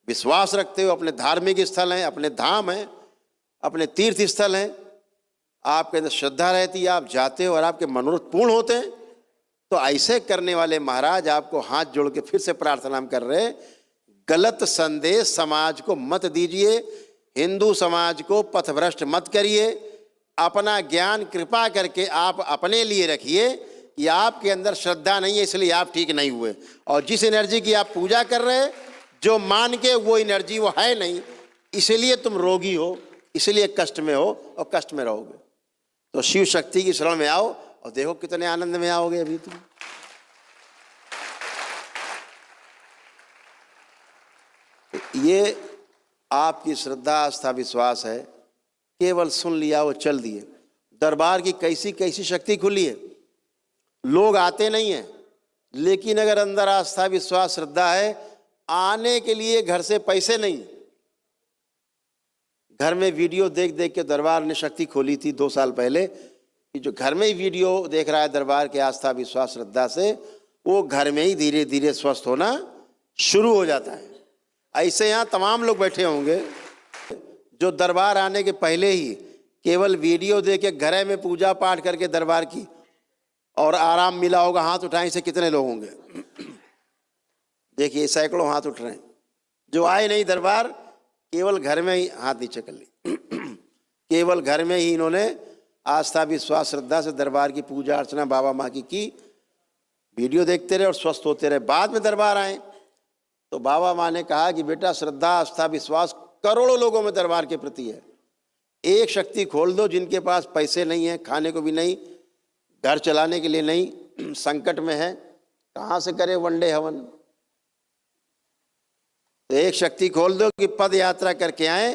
विश्वास रखते हो, अपने धार्मिक स्थल हैं, अपने धाम हैं, अपने तीर्थ स्थल हैं, आपके अंदर श्रद्धा रहती है, आप जाते हो और आपके मनोरथ पूर्ण होते हैं। तो ऐसे करने वाले महाराज आपको हाथ जोड़ के फिर से प्रार्थना कर रहे हैं, गलत संदेश समाज को मत दीजिए, हिंदू समाज को पथभ्रष्ट मत करिए, अपना ज्ञान कृपा करके आप अपने लिए रखिए कि आपके अंदर श्रद्धा नहीं है इसलिए आप ठीक नहीं हुए, और जिस एनर्जी की आप पूजा कर रहे हैं, जो मान के वो एनर्जी वो है नहीं, इसलिए तुम रोगी हो, इसलिए कष्ट में हो और कष्ट में रहोगे। तो शिव शक्ति की शरण में आओ और देखो कितने आनंद में आओगे अभी तुम। ये आपकी श्रद्धा आस्था विश्वास है, केवल सुन लिया वो चल दिए। दरबार की कैसी कैसी शक्ति खुली है, लोग आते नहीं हैं, लेकिन अगर अंदर आस्था विश्वास श्रद्धा है, आने के लिए घर से पैसे नहीं। घर में वीडियो देख देख के दरबार ने शक्ति खोली थी 2 साल पहले, कि जो घर में ही वीडियो देख रहा है दरबार के आस्था विश्वास श्रद्धा से, वो घर में ही धीरे धीरे स्वस्थ होना शुरू हो जाता है। ऐसे यहाँ तमाम लोग बैठे होंगे जो दरबार आने के पहले ही केवल वीडियो देख के घर में पूजा पाठ करके दरबार की और आराम मिला होगा। हाथ उठाएं से कितने लोग होंगे? देखिए सैकड़ों हाथ उठ रहे हैं। जो आए नहीं दरबार, केवल घर में ही हाथ नीचे कर ली। केवल घर में ही इन्होंने आस्था विश्वास श्रद्धा से दरबार की पूजा अर्चना बाबा माँ की, वीडियो देखते रहे और स्वस्थ होते रहे। बाद में दरबार आए तो बाबा माँ ने कहा कि बेटा श्रद्धा आस्था विश्वास करोड़ों लोगों में दरबार के प्रति है, एक शक्ति खोल दो जिनके पास पैसे नहीं है, खाने को भी नहीं, घर चलाने के लिए नहीं, संकट में है, कहाँ से करे वनडे हवन। तो एक शक्ति खोल दो कि पद यात्रा करके आए,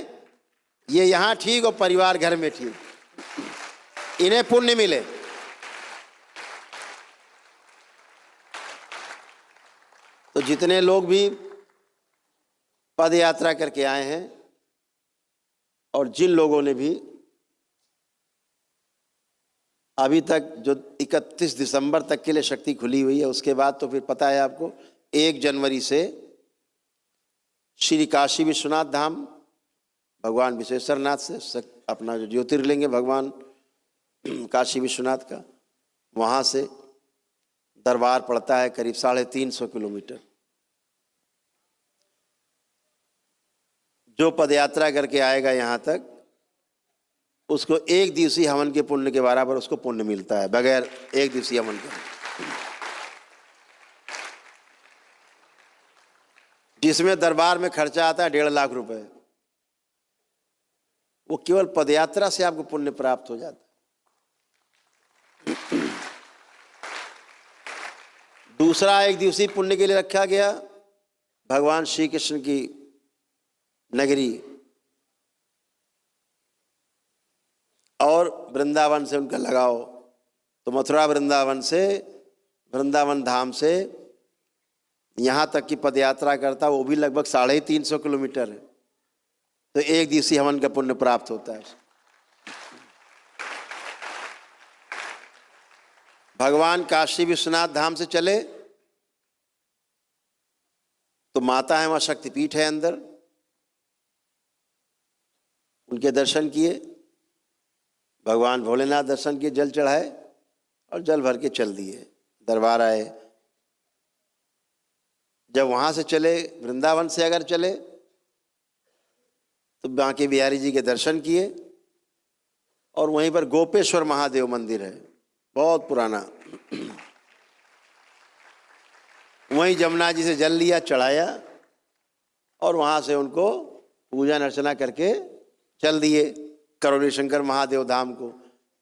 ये यहाँ ठीक और परिवार घर में ठीक, इन्हें पुण्य मिले। तो जितने लोग भी पद यात्रा करके आए हैं और जिन लोगों ने भी अभी तक जो 31 दिसंबर तक के लिए शक्ति खुली हुई है, उसके बाद तो फिर पता है आपको 1 जनवरी से श्री काशी विश्वनाथ धाम भगवान विश्वेश्वरनाथ से अपना जो ज्योतिर्लिंग है भगवान काशी विश्वनाथ का, वहाँ से दरबार पड़ता है करीब 350 किलोमीटर। जो पदयात्रा करके आएगा यहाँ तक, उसको 1 दिवसीय हवन के पुण्य के बराबर उसको पुण्य मिलता है, बगैर 1 दिवसीय हवन के, जिसमें दरबार में खर्चा आता है 1.5 लाख रुपए। वो केवल पदयात्रा से आपको पुण्य प्राप्त हो जाता है। दूसरा 1 दिवसीय पुण्य के लिए रखा गया भगवान श्री कृष्ण की नगरी और वृंदावन से उनका लगाओ। तो मथुरा वृंदावन से, वृंदावन धाम से यहाँ तक की पदयात्रा करता, वो भी लगभग 350 किलोमीटर है। तो 1 दिवसीय हवन का पुण्य प्राप्त होता है। भगवान काशी विश्वनाथ धाम से चले तो माता है, वहाँ शक्तिपीठ है अंदर, उनके दर्शन किए, भगवान भोलेनाथ दर्शन किए, जल चढ़ाए और जल भर के चल दिए, दरबार आए। जब वहाँ से चले, वृंदावन से अगर चले तो बांके बिहारी जी के दर्शन किए और वहीं पर गोपेश्वर महादेव मंदिर है, बहुत पुराना। वहीं जमुना जी से जल लिया, चढ़ाया और वहाँ से उनको पूजन अर्चना करके चल दिए करौली शंकर महादेव धाम को।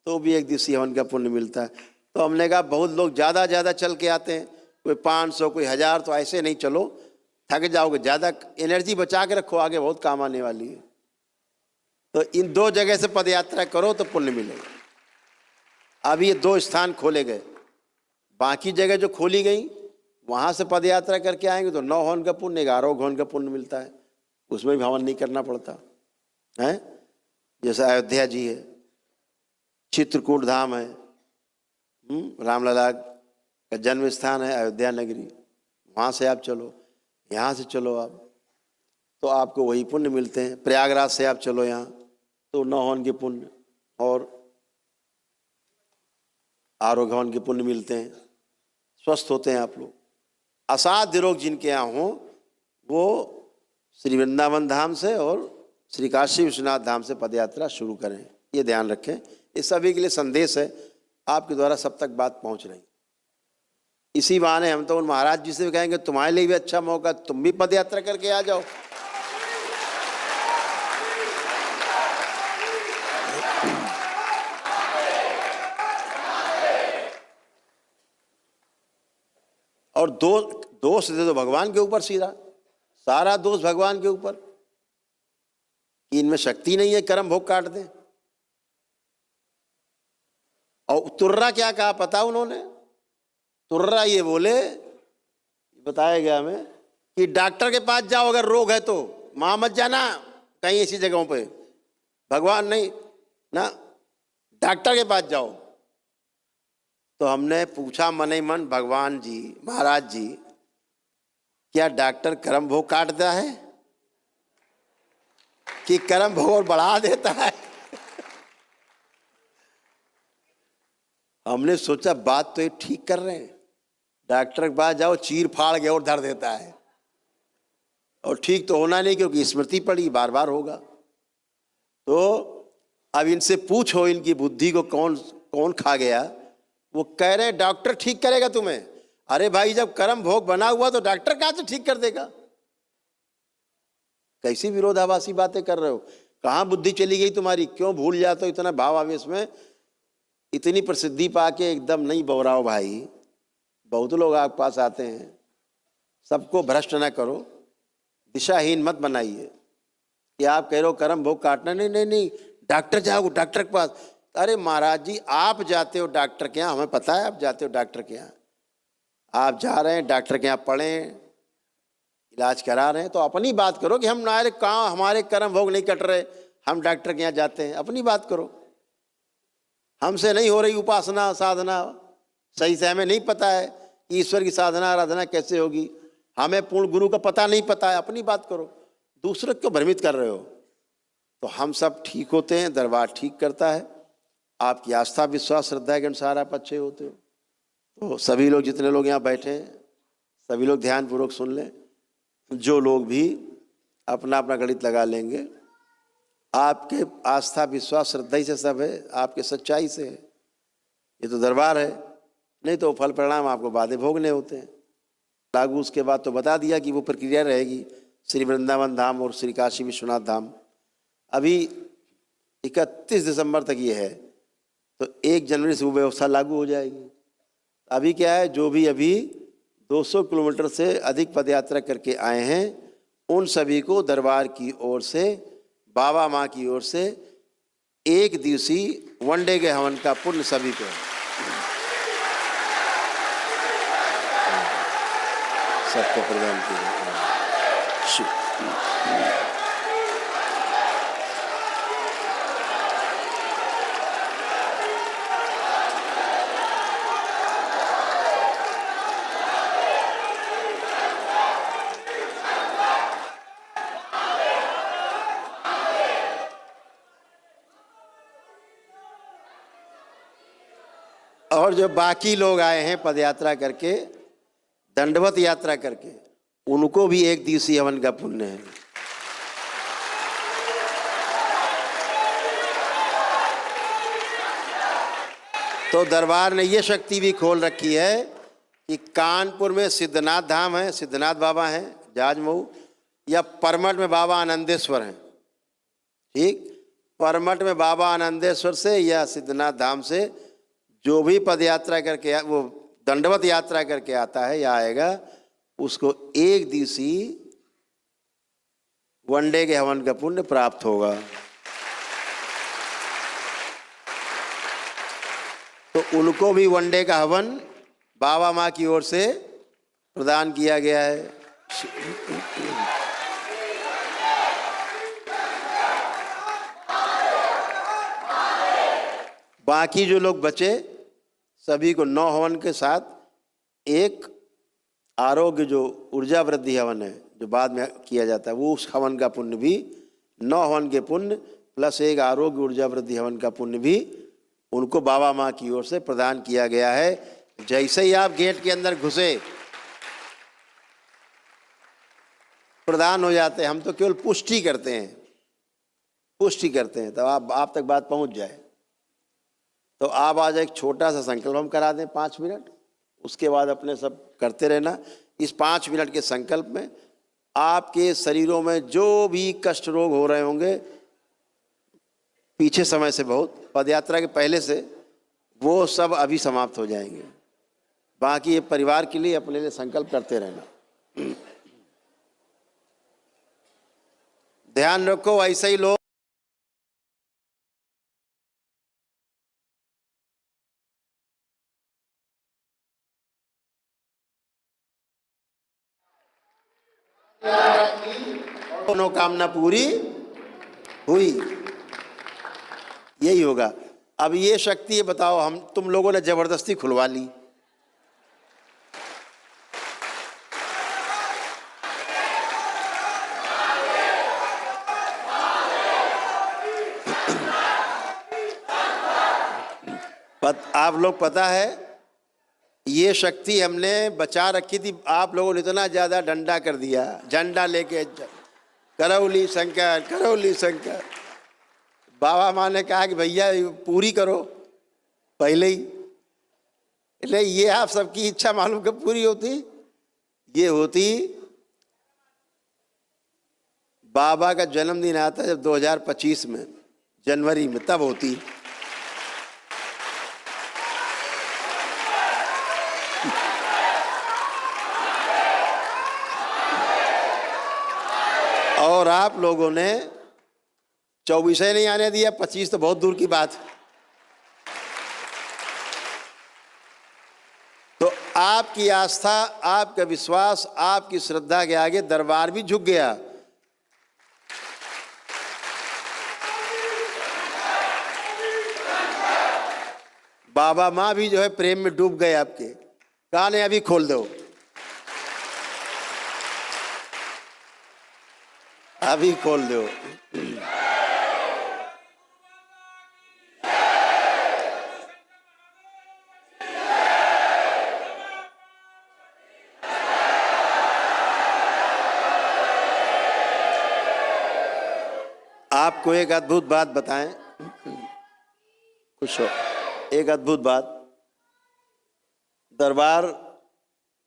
तो भी 1 दिवसीय हवन का पुण्य मिलता है। तो हमने कहा बहुत लोग ज़्यादा चल के आते हैं, कोई 500 कोई 1000, तो ऐसे नहीं चलो, थक जाओगे, ज़्यादा एनर्जी बचा के रखो, आगे बहुत काम आने वाली है। तो इन 2 जगह से पदयात्रा करो तो पुण्य मिलेगा। अब ये 2 स्थान खोले गए, बाकी जगह जो खोली गई वहाँ से पदयात्रा करके आएंगे तो 9 हवन का पुण्य, 11 हवन का पुण्य मिलता है, उसमें भी हवन नहीं करना पड़ता है। जैसे अयोध्या जी है, चित्रकूट धाम है, रामलला का जन्म स्थान है अयोध्या नगरी, वहाँ से आप चलो, यहाँ से चलो आप, तो आपको वही पुण्य मिलते हैं। प्रयागराज से आप चलो यहाँ तो 9 हवन के पुण्य और आरोग्य हवन के पुण्य मिलते हैं, स्वस्थ होते हैं आप लोग। असाध्य रोग जिनके यहाँ हो वो श्री वृंदावन धाम से और श्री काशी विश्वनाथ धाम से पदयात्रा शुरू करें, ये ध्यान रखें। इस सभी के लिए संदेश है, आपके द्वारा सब तक बात पहुंच रही। इसी बहाने हम तो उन महाराज जी से भी कहेंगे तुम्हारे लिए भी अच्छा मौका, तुम भी पदयात्रा करके आ जाओ। और दोष दे दो भगवान के ऊपर, सीधा सारा दोष भगवान के ऊपर कि इनमें शक्ति नहीं है, कर्म भोग काट दें। और तुर्रा क्या कहा पता उन्होंने? तुर्रा ये बोले, बताया गया हमें कि डॉक्टर के पास जाओ अगर रोग है तो, वहां मत जाना कहीं ऐसी जगहों पे, भगवान नहीं ना, डॉक्टर के पास जाओ। तो हमने पूछा मन ही मन, भगवान जी महाराज जी क्या डॉक्टर कर्म भोग काटता है कि कर्म भोग और बढ़ा देता है? हमने सोचा बात तो ये ठीक कर रहे हैं, डॉक्टर के पास जाओ चीर फाड़ के और धर देता है, और ठीक तो होना नहीं क्योंकि स्मृति पड़ी, बार बार होगा। तो अब इनसे पूछो इनकी बुद्धि को कौन खा गया। वो कह रहे डॉक्टर ठीक करेगा तुम्हें। अरे भाई जब कर्म भोग बना हुआ तो डॉक्टर कहाँ से ठीक कर देगा? कैसी विरोधाभासी बातें कर रहे हो? कहाँ बुद्धि चली गई तुम्हारी? क्यों भूल जाते हो इतना भाव आवेश में? इतनी प्रसिद्धि पाके एकदम नहीं बौराओ भाई। बहुत लोग आपके पास आते हैं, सबको भ्रष्ट न करो, दिशाहीन मत बनाइए। कि आप कह रहे हो कर्म भोग काटना, नहीं नहीं नहीं, डॉक्टर जाओ डॉक्टर के पास। अरे महाराज जी, आप जाते हो डॉक्टर के यहाँ, हमें पता है आप जाते हो डॉक्टर के यहाँ, आप जा रहे हैं डॉक्टर के यहाँ, पढ़ें, इलाज करा रहे हैं, तो अपनी बात करो कि हम हमारे कहाँ हमारे कर्म भोग नहीं कट रहे, हम डॉक्टर के यहाँ जाते हैं, अपनी बात करो। हमसे नहीं हो रही उपासना साधना सही से, हमें नहीं पता है कि ईश्वर की साधना आराधना कैसे होगी, हमें पूर्ण गुरु का पता नहीं पता है, अपनी बात करो, दूसरे को भ्रमित कर रहे हो। तो हम सब ठीक होते हैं, दरबार ठीक करता है, आपकी आस्था विश्वास श्रद्धा के अनुसार आप अच्छे होते हो। तो सभी लोग, जितने लोग यहाँ बैठे हैं, सभी लोग ध्यानपूर्वक सुन लें। जो लोग भी अपना अपना गणित लगा लेंगे, आपके आस्था विश्वास श्रद्धा ही से सब है, आपके सच्चाई से है, ये तो दरबार है, नहीं तो फल परिणाम आपको बाधे भोगने होते हैं। लागू उसके बाद तो बता दिया कि वो प्रक्रिया रहेगी श्री वृंदावन धाम और श्री काशी विश्वनाथ धाम। अभी 31 दिसंबर तक ये है, तो 1 जनवरी से वो व्यवस्था लागू हो जाएगी। अभी क्या है, जो भी अभी 200 किलोमीटर से अधिक पदयात्रा करके आए हैं, उन सभी को दरबार की ओर से, बाबा माँ की ओर से 1 दिवसीय वनडे के हवन का पुण्य सभी को सबको प्रदान किया। और जो बाकी लोग आए हैं पदयात्रा करके, दंडवत यात्रा करके, उनको भी 1 दिवसीय हवन का पुण्य है। तो दरबार ने ये शक्ति भी खोल रखी है कि कानपुर में सिद्धनाथ धाम है, सिद्धनाथ बाबा हैं जाजमऊ, या परमठ में बाबा आनंदेश्वर हैं, ठीक, परमठ में बाबा आनंदेश्वर से या सिद्धनाथ धाम से जो भी पदयात्रा करके वो दंडवत यात्रा करके आता है या आएगा, उसको 1 दिवसीय वनडे के हवन का पुण्य प्राप्त होगा। तो उनको भी वनडे का हवन बाबा माँ की ओर से प्रदान किया गया है। बाकी जो लोग बचे सभी को 9 हवन के साथ एक आरोग्य जो ऊर्जा वृद्धि हवन है जो बाद में किया जाता है, वो उस हवन का पुण्य भी 9 हवन के पुण्य प्लस एक आरोग्य ऊर्जा वृद्धि हवन का पुण्य भी उनको बाबा माँ की ओर से प्रदान किया गया है। जैसे ही आप गेट के अंदर घुसे प्रदान हो जाते हैं, हम तो केवल पुष्टि करते हैं, पुष्टि करते हैं, तब आप तक बात पहुंच जाए। तो आप आज एक छोटा सा संकल्प हम करा दें 5 मिनट, उसके बाद अपने सब करते रहना। इस 5 मिनट के संकल्प में आपके शरीरों में जो भी कष्ट रोग हो रहे होंगे पीछे समय से, बहुत पदयात्रा के पहले से, वो सब अभी समाप्त हो जाएंगे। बाकी ये परिवार के लिए अपने लिए संकल्प करते रहना। ध्यान रखो, ऐसे ही लोग मनोकामना पूरी हुई, यही होगा। अब ये शक्ति, ये बताओ, हम तुम लोगों ने जबरदस्ती खुलवा ली, आप लोग पता है ये शक्ति हमने बचा रखी थी, आप लोगों ने इतना ज्यादा डंडा कर दिया, झंडा लेके करौली शंकर करौली शंकर। बाबा माँ ने कहा कि भैया पूरी करो पहले ही, इसलिए ये आप सबकी इच्छा मालूम कब पूरी होती, ये होती बाबा का जन्मदिन आता है जब 2025 में जनवरी में, तब होती। और आप लोगों ने 24 नहीं आने दिया, 25 तो बहुत दूर की बात। तो आपकी आस्था, आपका विश्वास, आपकी श्रद्धा के आगे दरबार भी झुक गया। बाबा माँ भी जो है प्रेम में डूब गए आपके। कहा नहीं अभी खोल दो, अभी खोल दो। आपको एक अद्भुत बात बताएं, खुश हो, एक अद्भुत बात। दरबार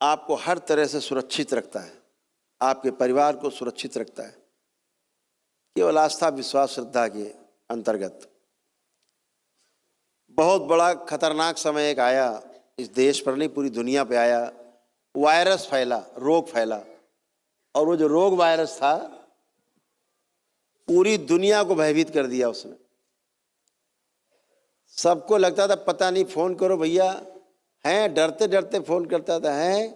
आपको हर तरह से सुरक्षित रखता है, आपके परिवार को सुरक्षित रखता है, केवल आस्था विश्वास श्रद्धा के अंतर्गत। बहुत बड़ा खतरनाक समय एक आया, इस देश पर नहीं पूरी दुनिया पे आया। वायरस फैला, रोग फैला, और वो जो रोग वायरस था पूरी दुनिया को भयभीत कर दिया उसने। सबको लगता था पता नहीं, फोन करो भैया, हैं, डरते डरते फोन करता था, हैं,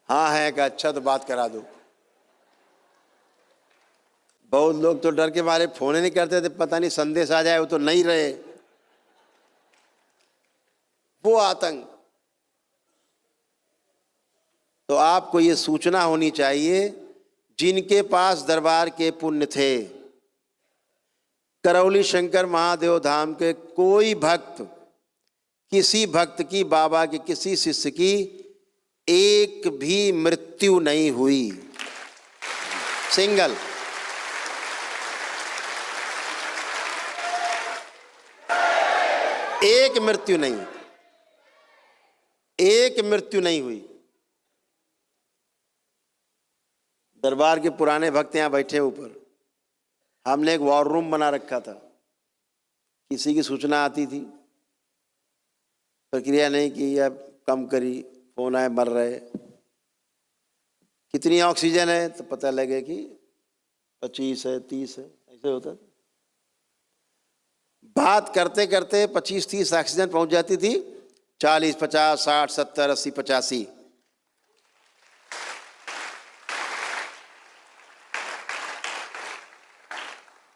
हाँ है का, अच्छा तो बात करा दो। बहुत लोग तो डर के मारे फोन ही नहीं करते थे, पता नहीं संदेश आ जाए, वो तो नहीं रहे, वो आतंक। तो आपको ये सूचना होनी चाहिए, जिनके पास दरबार के पुण्य थे, करौली शंकर महादेव धाम के कोई भक्त, किसी भक्त की, बाबा के किसी शिष्य की एक भी मृत्यु नहीं हुई, सिंगल। एक मृत्यु नहीं, एक मृत्यु नहीं हुई। दरबार के पुराने भक्त यहाँ बैठे ऊपर, हमने एक वॉर रूम बना रखा था। किसी की सूचना आती थी, प्रक्रिया नहीं की या कम करी, फोन आए मर रहे, कितनी ऑक्सीजन है तो पता लगे कि 25 है 30 है, ऐसे होता था। बात करते करते 25-30 ऑक्सीजन पहुंच जाती थी, 40 50 60 70 80 85।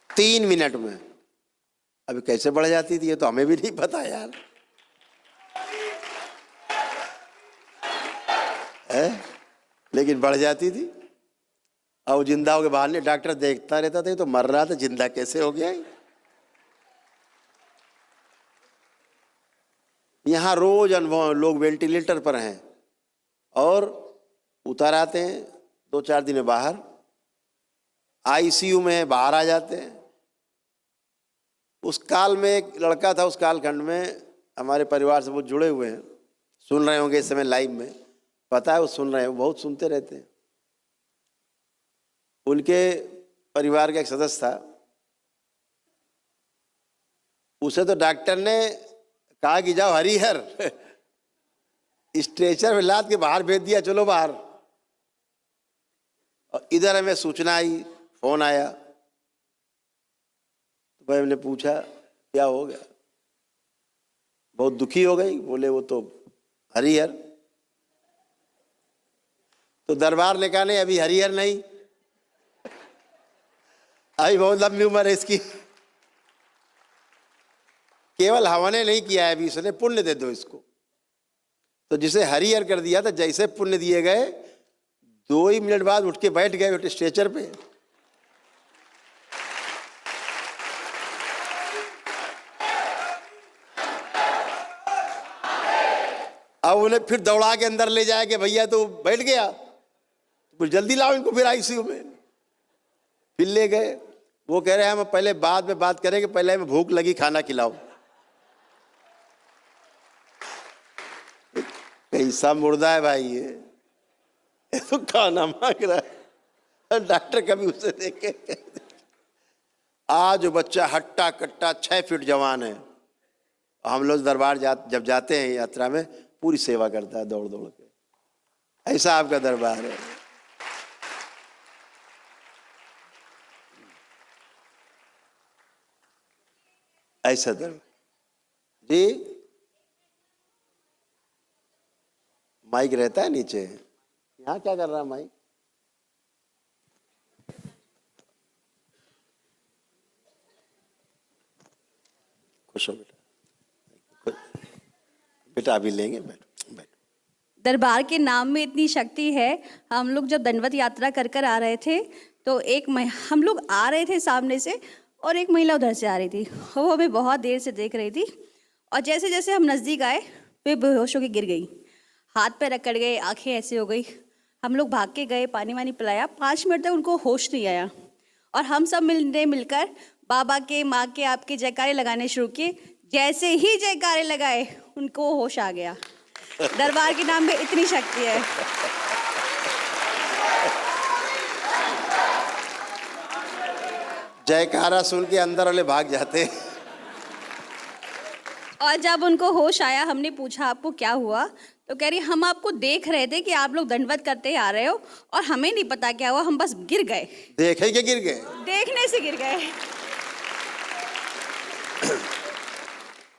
तीन मिनट में। अभी कैसे बढ़ जाती थी ये तो हमें भी नहीं पता यार, है? लेकिन बढ़ जाती थी। और जिंदा हो के बाहर नहीं, डॉक्टर देखता रहता था, तो मर रहा था, जिंदा कैसे हो गया। यहाँ रोज अनुभव, लोग वेंटिलेटर पर हैं और उतर आते हैं, 2-4 दिन में बाहर, आईसीयू में बाहर आ जाते हैं। उस काल में एक लड़का था, उस कालखंड में हमारे परिवार से वो जुड़े हुए हैं, सुन रहे होंगे इस समय लाइव में, पता है वो सुन रहे हैं, वो बहुत सुनते रहते हैं। उनके परिवार का एक सदस्य था, उसे तो डॉक्टर ने कहा कि जाओ हरिहर, स्ट्रेचर में लाद के बाहर भेज दिया, चलो बाहर। और इधर हमें सूचना आई, फोन आया, तो भाई हमने पूछा क्या हो गया, बहुत दुखी हो गई। बोले वो तो हरिहर। तो दरबार ने कहा नहीं अभी हरिहर नहीं, अभी बहुत लंबी उम्र है इसकी, केवल हवा ने नहीं किया है, अभी इसने पुण्य दे दो इसको। तो जिसे हरिहर कर दिया था, जैसे पुण्य दिए गए, 2 ही मिनट बाद उठ के बैठ गए स्ट्रेचर पे। अब उन्हें फिर दौड़ा के अंदर ले जाए कि भैया तो बैठ गया, तो जल्दी लाओ इनको फिर आईसीयू में। फिर ले गए, वो कह रहे हैं हम पहले बाद में बात करेंगे, पहले हमें भूख लगी, खाना खिलाओ। कैसा मुर्दा है भाई ये तो खाना मांग रहा है। डॉक्टर कभी उसे देखे, आज बच्चा हट्टा कट्टा 6 फीट जवान है। हम लोग दरबार जब जाते हैं यात्रा में, पूरी सेवा करता है दौड़ दौड़ के। ऐसा आपका दरबार है। ऐसा धर्म जी। माइक रहता है नीचे, यहाँ क्या कर रहा है माइक? खुश हो बेटा, बेटा अभी लेंगे, बैठो बैठो। दरबार के नाम में इतनी शक्ति है। हम लोग जब दंडवत यात्रा कर कर आ रहे थे तो हम लोग आ रहे थे सामने से और एक महिला उधर से आ रही थी, वो हमें बहुत देर से देख रही थी और जैसे जैसे हम नज़दीक आए वे बेहोश होकर गिर गई, हाथ पैर अकड़ गए, आंखें ऐसे हो गई। हम लोग भाग के गए, पानी वानी पिलाया, 5 मिनट तक उनको होश नहीं आया और हम सब मिलकर बाबा के, माँ के, आपके जयकारे लगाने शुरू किए। जैसे ही जयकारे लगाए उनको होश आ गया। दरबार के नाम में इतनी शक्ति है। जयकारा सुन के अंदर वाले भाग जाते। और जब उनको होश आया, हमने पूछा आपको क्या हुआ, तो कह रही हम आपको देख रहे थे कि आप लोग दंडवत करते आ रहे हो और हमें नहीं पता क्या हुआ, हम बस गिर गए। देखे के गिर गए? देखने से गिर गए।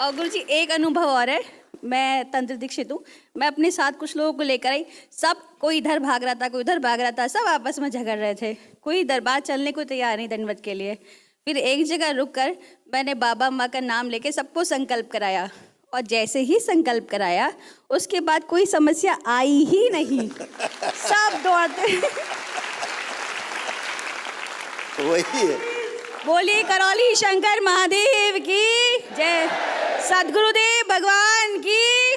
और गुरु जी एक अनुभव और है, मैं तंत्र दीक्षित हूँ, मैं अपने साथ कुछ लोगों को लेकर आई, सब कोई इधर भाग रहा था, कोई उधर भाग रहा था, सब आपस में झगड़ रहे थे, कोई दरबार चलने को तैयार नहीं दंडवत के लिए। फिर एक जगह रुककर मैंने बाबा माँ का नाम लेके सबको संकल्प कराया और जैसे ही संकल्प कराया उसके बाद कोई समस्या आई ही नहीं, सब दौड़ते। वही है। बोलिए करौली शंकर महादेव की जय, सदगुरुदेव भगवान की,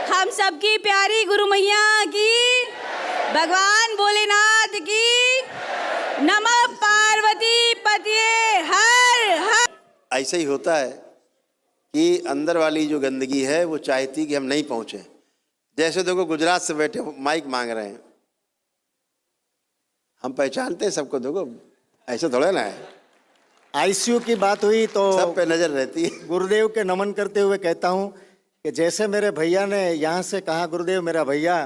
हम सबकी प्यारी गुरु मैया की, भगवान भोलेनाथ की, नमः पार्वती पतिये हर हर। ऐसा ही होता है कि अंदर वाली जो गंदगी है वो चाहती कि हम नहीं पहुंचे। जैसे देखो गुजरात से बैठे माइक मांग रहे हैं, हम पहचानते हैं सबको, देखो ऐसे थोड़ा ना है। आईसीयू की बात हुई तो सब पे नजर रहती है। गुरुदेव के नमन करते हुए कहता हूँ कि जैसे मेरे भैया ने यहाँ से कहा गुरुदेव मेरा भैया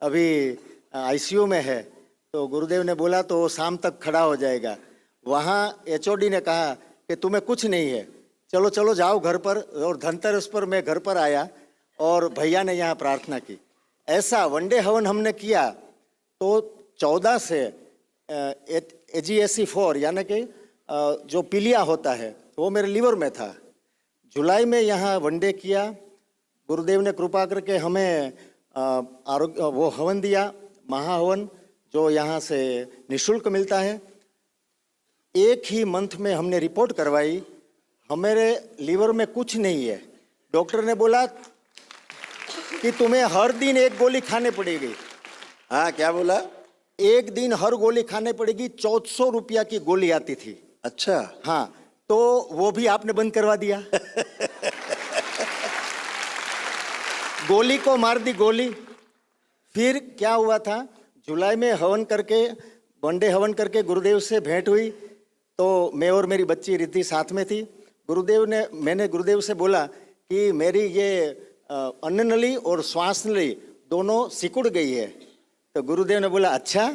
अभी आईसीयू में है, तो गुरुदेव ने बोला तो वो शाम तक खड़ा हो जाएगा। वहाँ एचओडी ने कहा कि तुम्हें कुछ नहीं है, चलो चलो जाओ घर पर। और धनतेरस पर मैं घर पर आया और भैया ने यहाँ प्रार्थना की। ऐसा वनडे हवन हमने किया तो 14 से AGSE4 यानी कि जो पीलिया होता है वो मेरे लीवर में था। जुलाई में यहाँ वनडे किया, गुरुदेव ने कृपा करके हमें आरोग्य वो हवन दिया, महाहवन, जो यहाँ से निःशुल्क मिलता है। एक ही मंथ में हमने रिपोर्ट करवाई, हमारे लीवर में कुछ नहीं है। डॉक्टर ने बोला कि तुम्हें हर दिन एक गोली खाने पड़ेगी। हाँ, क्या बोला? एक दिन हर गोली खाने पड़ेगी। 1400 रुपया की गोली आती थी। अच्छा। हाँ, तो वो भी आपने बंद करवा दिया। गोली को मार दी गोली। फिर क्या हुआ था, जुलाई में हवन करके, वनडे हवन करके गुरुदेव से भेंट हुई, तो मैं और मेरी बच्ची रिद्धि साथ में थी। मैंने गुरुदेव से बोला कि मेरी ये अन्न नली और श्वास नली दोनों सिकुड़ गई है। तो गुरुदेव ने बोला अच्छा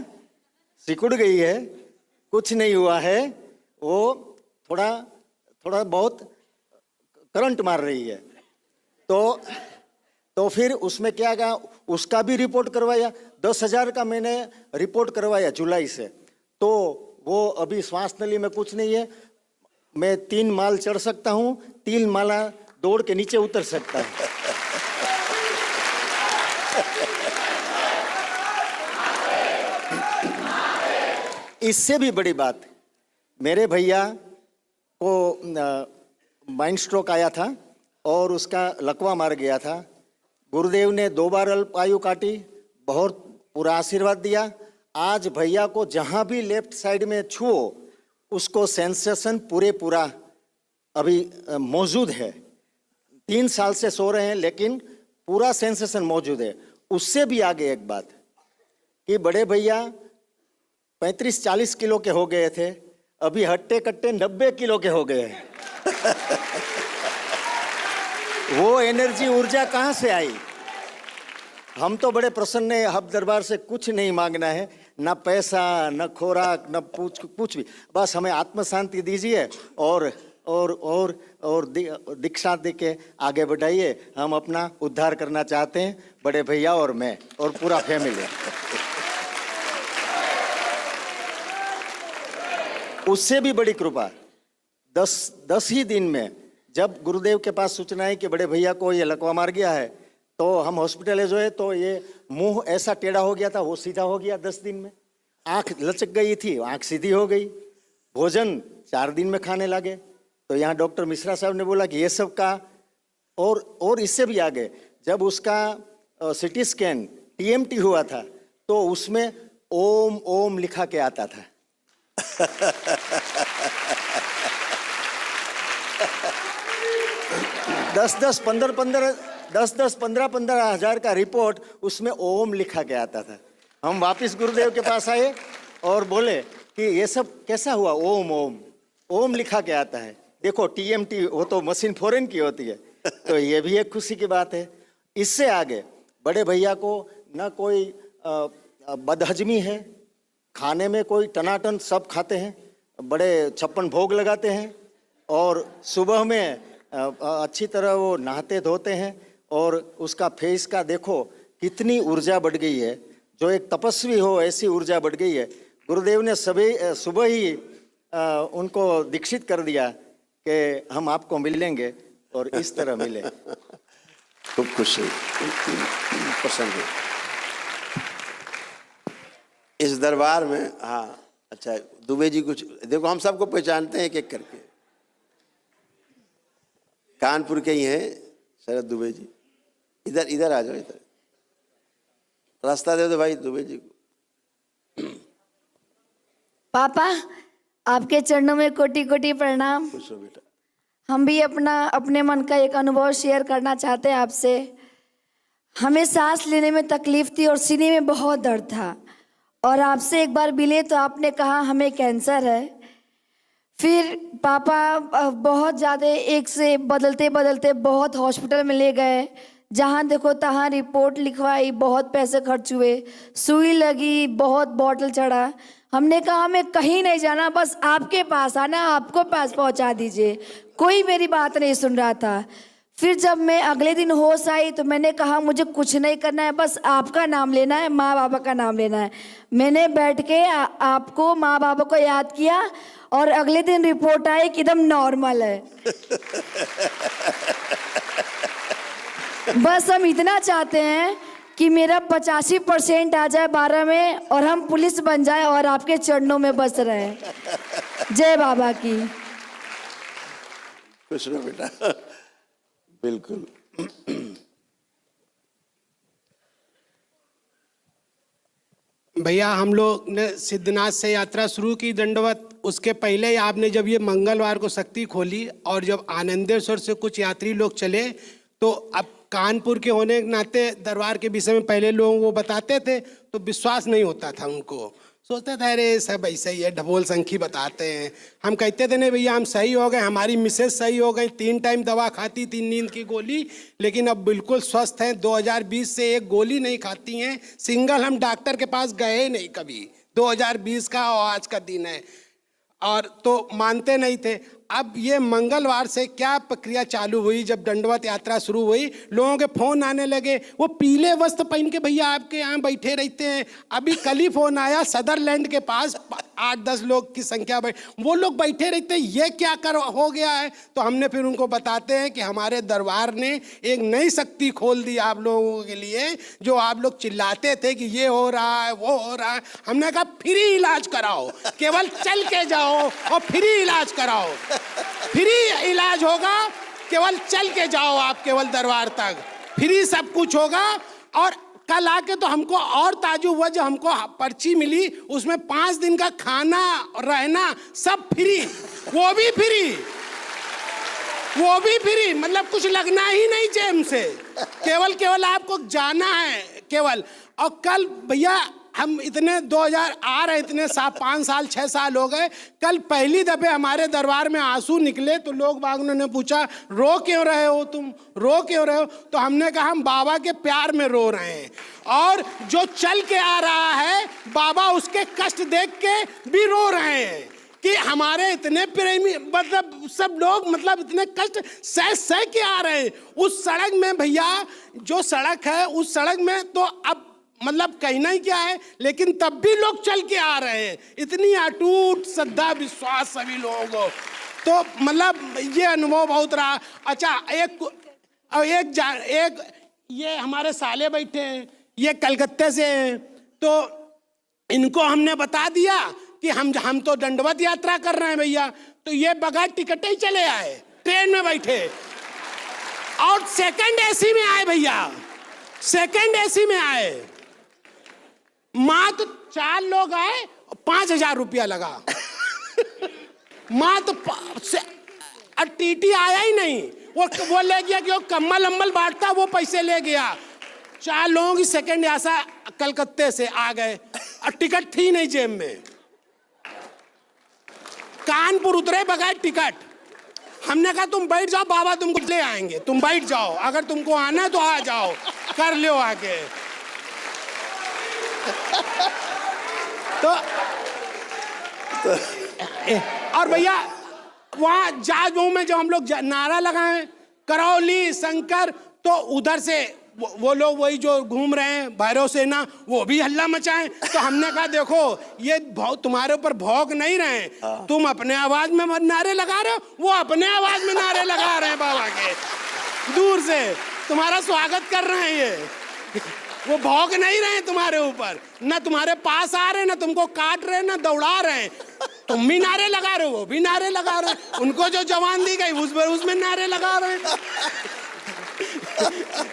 सिकुड़ गई है, कुछ नहीं हुआ है, वो थोड़ा बहुत करंट मार रही है। तो फिर उसमें क्या कहा, उसका भी रिपोर्ट करवाया। 10,000 का मैंने रिपोर्ट करवाया जुलाई से। तो वो अभी श्वास नली में कुछ नहीं है, मैं 3 माल चढ़ सकता हूँ, 3 माला दौड़ के नीचे उतर सकता हूँ। इससे भी बड़ी बात, मेरे भैया को माइंड स्ट्रोक आया था और उसका लकवा मार गया था। गुरुदेव ने 2 बार अल्पायु काटी, बहुत पूरा आशीर्वाद दिया। आज भैया को जहाँ भी लेफ्ट साइड में छुओ उसको सेंसेशन पूरा अभी मौजूद है। 3 साल से सो रहे हैं लेकिन पूरा सेंसेशन मौजूद है। उससे भी आगे एक बात कि बड़े भैया 35-40 किलो के हो गए थे, अभी हट्टे कट्टे 90 किलो के हो गए हैं। वो एनर्जी ऊर्जा कहाँ से आई? हम तो बड़े प्रसन्न हैं, हब दरबार से कुछ नहीं मांगना है, ना पैसा, न खोराक, न कुछ भी, बस हमें आत्म शांति दीजिए और दीक्षा दे के आगे बढ़ाइए। हम अपना उद्धार करना चाहते हैं, बड़े भैया और मैं और पूरा फैमिली। उससे भी बड़ी कृपा 10 ही दिन में जब गुरुदेव के पास सूचना है कि बड़े भैया को ये लकवा मार गया है, तो हम हॉस्पिटल जो है तो ये मुंह ऐसा टेढ़ा हो गया था, वो सीधा हो गया 10 दिन में। आंख लचक गई थी, आंख सीधी हो गई। भोजन 4 दिन में खाने लगे। तो यहाँ डॉक्टर मिश्रा साहब ने बोला कि ये सब का और इससे भी आगे, जब उसका सिटी स्कैन टीएमटी हुआ था तो उसमें ओम ओम लिखा के आता था। 10-15 हजार का रिपोर्ट उसमें ओम लिखा के आता था। हम वापिस गुरुदेव के पास आए और बोले कि ये सब कैसा हुआ? ओम ओम ओम लिखा के आता है। देखो टीएमटी वो तो मशीन फॉरेन की होती है। तो ये भी एक खुशी की बात है। इससे आगे बड़े भैया को न कोई बदहजमी है, खाने में कोई टनाटन सब खाते हैं, बड़े 56 भोग लगाते हैं और सुबह में अच्छी तरह वो नहाते धोते हैं और उसका फेस का देखो कितनी ऊर्जा बढ़ गई है। जो एक तपस्वी हो ऐसी ऊर्जा बढ़ गई है। गुरुदेव ने सुबह ही उनको दीक्षित कर दिया कि हम आपको मिलेंगे और इस तरह मिले। खूब खुशी, पसंद है इस दरबार में। हाँ अच्छा, दुबे जी कुछ देखो, हम सबको पहचानते हैं एक एक करके। कानपुर के ही हैं शरद दुबे जी। इधर इधर आ जाओ, इधर रास्ता दे दो भाई दुबे जी को। पापा आपके चरणों में कोटि कोटि प्रणाम। खुश हो बेटा। हम भी अपने मन का एक अनुभव शेयर करना चाहते हैं आपसे। हमें सांस लेने में तकलीफ थी और सीने में बहुत दर्द था, और आपसे एक बार मिले तो आपने कहा हमें कैंसर है। फिर पापा बहुत ज़्यादा एक से बदलते बदलते बहुत हॉस्पिटल में ले गए, जहाँ देखो तहाँ रिपोर्ट लिखवाई, बहुत पैसे खर्च हुए, सुई लगी, बहुत बॉटल चढ़ा। हमने कहा हमें कहीं नहीं जाना, बस आपके पास आना, आपको पास पहुँचा दीजिए। कोई मेरी बात नहीं सुन रहा था। फिर जब मैं अगले दिन होश आई तो मैंने कहा मुझे कुछ नहीं करना है, बस आपका नाम लेना है, माँ बाबा का नाम लेना है। मैंने बैठ के आपको, माँ बाबा को याद किया और अगले दिन रिपोर्ट आई कि एकदम नॉर्मल है। बस हम इतना चाहते हैं कि मेरा 85% आ जाए 12 में और हम पुलिस बन जाए और आपके चरणों में बस रहे। जय बाबा की। खुश रहो बेटा। बिल्कुल। भैया हम लोग ने सिद्धनाथ से यात्रा शुरू की दंडवत। उसके पहले ही आपने जब ये मंगलवार को शक्ति खोली और जब आनंदेश्वर से कुछ यात्री लोग चले, तो अब कानपुर के होने के नाते दरबार के विषय में पहले लोग वो बताते थे तो विश्वास नहीं होता था उनको। सोचते थे अरे सब ऐसे ही है, ढबोल संखी बताते हैं। हम कहते थे नहीं भैया हम सही हो गए, हमारी मिसेस सही हो गई, 3 टाइम दवा खाती, 3 नींद की गोली, लेकिन अब बिल्कुल स्वस्थ हैं। 2020 से एक गोली नहीं खाती हैं, सिंगल हम डॉक्टर के पास गए नहीं कभी। 2020 का और आज का दिन है, और तो मानते नहीं थे। अब ये मंगलवार से क्या प्रक्रिया चालू हुई, जब दंडवत यात्रा शुरू हुई, लोगों के फोन आने लगे। वो पीले वस्त्र पहन के भैया आपके यहाँ बैठे रहते हैं। अभी कल ही फोन आया सदरलैंड के पास 8-10 लोग की संख्या वो लोग बैठे रहते हैं, ये क्या हो गया है? तो हमने फिर उनको बताते हैं कि हमारे दरबार ने एक नई शक्ति खोल दी आप लोगों के लिए। जो आप लोग चिल्लाते थे कि ये हो रहा है वो हो रहा है, हमने कहा फ्री इलाज कराओ, केवल चल के जाओ और फ्री इलाज कराओ। फ्री इलाज होगा, केवल चल के जाओ आप, केवल दरबार तक फ्री सब कुछ होगा। और कल आके तो हमको और ताजुब हुआ, जो हमको पर्ची मिली उसमें 5 दिन का खाना रहना सब फ्री, वो भी फ्री, वो भी फ्री, मतलब कुछ लगना ही नहीं जेब से, केवल आपको जाना है केवल। और कल भैया हम इतने 2000 आ रहे, इतने 5 साल 6 साल हो गए, कल पहली दफे हमारे दरबार में आंसू निकले। तो लोग बागों ने पूछा रो क्यों रहे हो तुम, रो क्यों रहे हो? तो हमने कहा हम बाबा के प्यार में रो रहे हैं, और जो चल के आ रहा है बाबा उसके कष्ट देख के भी रो रहे हैं। कि हमारे इतने प्रेमी मतलब सब लोग मतलब इतने कष्ट सह सह के आ रहे हैं उस सड़क में भैया। जो सड़क है उस सड़क में तो अब मतलब कहना ही क्या है, लेकिन तब भी लोग चल के आ रहे हैं। इतनी अटूट श्रद्धा विश्वास सभी लोगों को, तो मतलब ये अनुभव बहुत रहा। अच्छा एक ये हमारे साले बैठे हैं, ये कलकत्ते से हैं, तो इनको हमने बता दिया कि हम तो दंडवत यात्रा कर रहे हैं भैया। तो ये बगैर टिकट ही चले आए, ट्रेन में बैठे और सेकंड एसी में आए भैया, सेकंड एसी में आए। मात्र 4 लोग आए, 5,000 रुपया लगा। मात्र टीटी आया ही नहीं, वो ले गया कि वो कम्बल अम्बल बांटता, वो पैसे ले गया। 4 लोगों की सेकंड ऐसा कलकत्ते से आ गए और टिकट थी नहीं जेब में। कानपुर उतरे बगैर टिकट। हमने कहा तुम बैठ जाओ, बाबा तुमको ले आएंगे, तुम बैठ जाओ, अगर तुमको आना है तो आ जाओ, कर लो आके। तो और भैया वहां जाजों में जो हम लोग नारा लगाए करौली शंकर, तो उधर से वो लोग वही जो घूम रहे हैं भैरव सेना, वो भी हल्ला मचाएं। तो हमने कहा देखो ये तुम्हारे ऊपर भौंक नहीं रहे, तुम अपने आवाज में नारे लगा रहे हो, वो अपने आवाज में नारे लगा रहे हैं बाबा के, दूर से तुम्हारा स्वागत कर रहे हैं। ये वो भौंक नहीं रहे तुम्हारे ऊपर, ना तुम्हारे पास आ रहे, ना तुमको काट रहे, ना दौड़ा रहे। तुम भी नारे लगा रहे हो, वो भी नारे लगा रहे, उनको जो जवान दी गई उसमें नारे लगा रहे हैं।